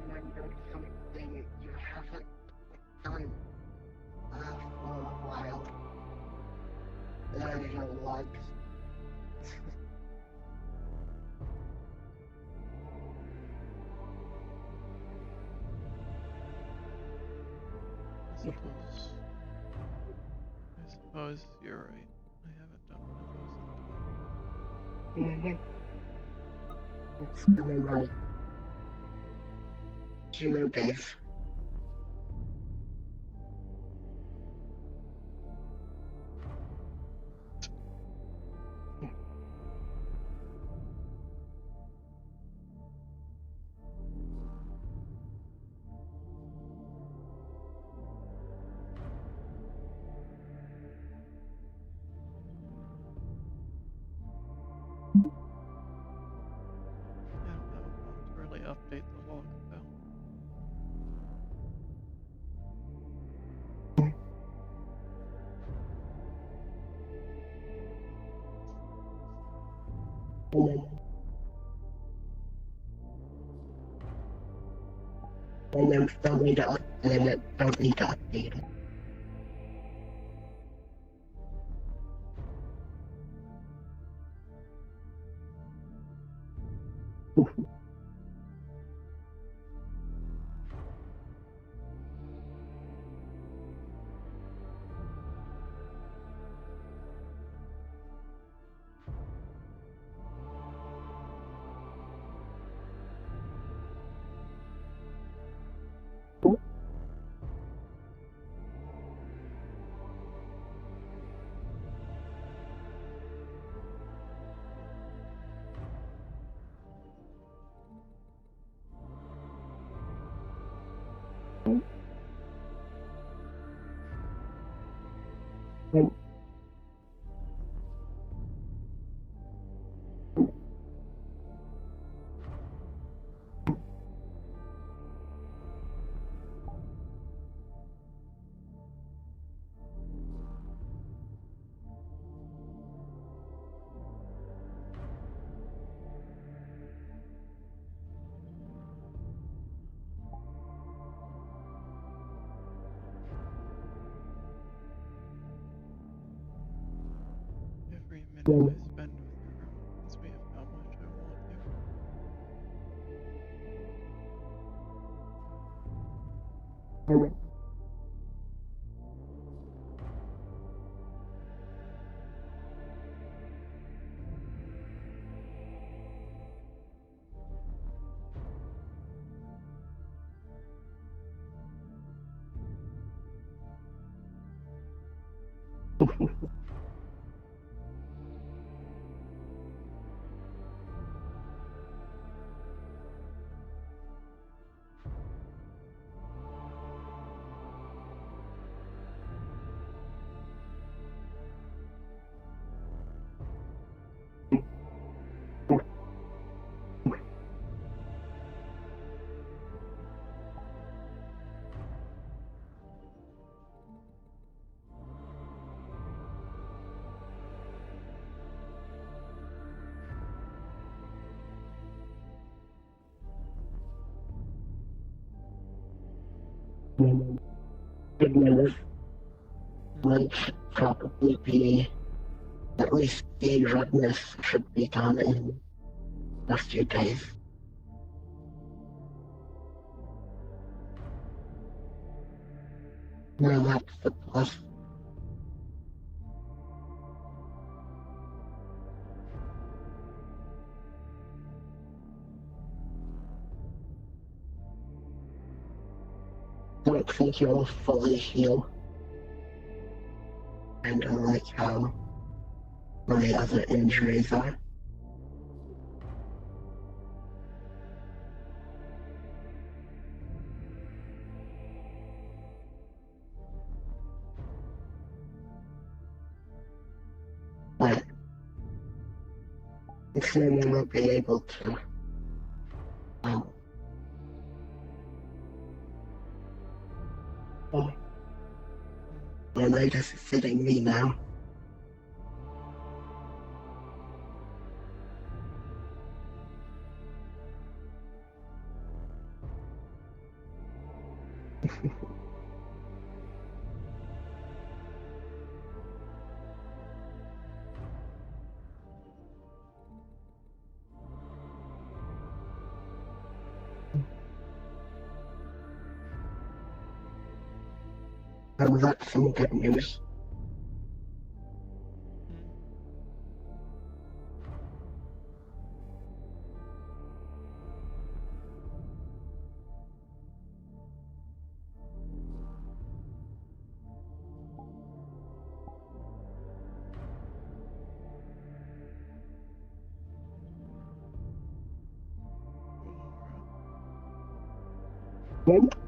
Remember something you haven't done for a while. Learn your legs. I suppose you're right. I haven't done one of those in a while. It's been a while. You know, Dave. And there's no way to update it. Don't need to update it. Every minute I spend with her reminds me of how much I want you. Good minute. Which probably be at least the redness should be done in a few days. No, that's the plus. Don't think you'll fully heal. And I like how my other injuries are. But soon I won't be able to. And they're just fitting me now. And that's some good news. What?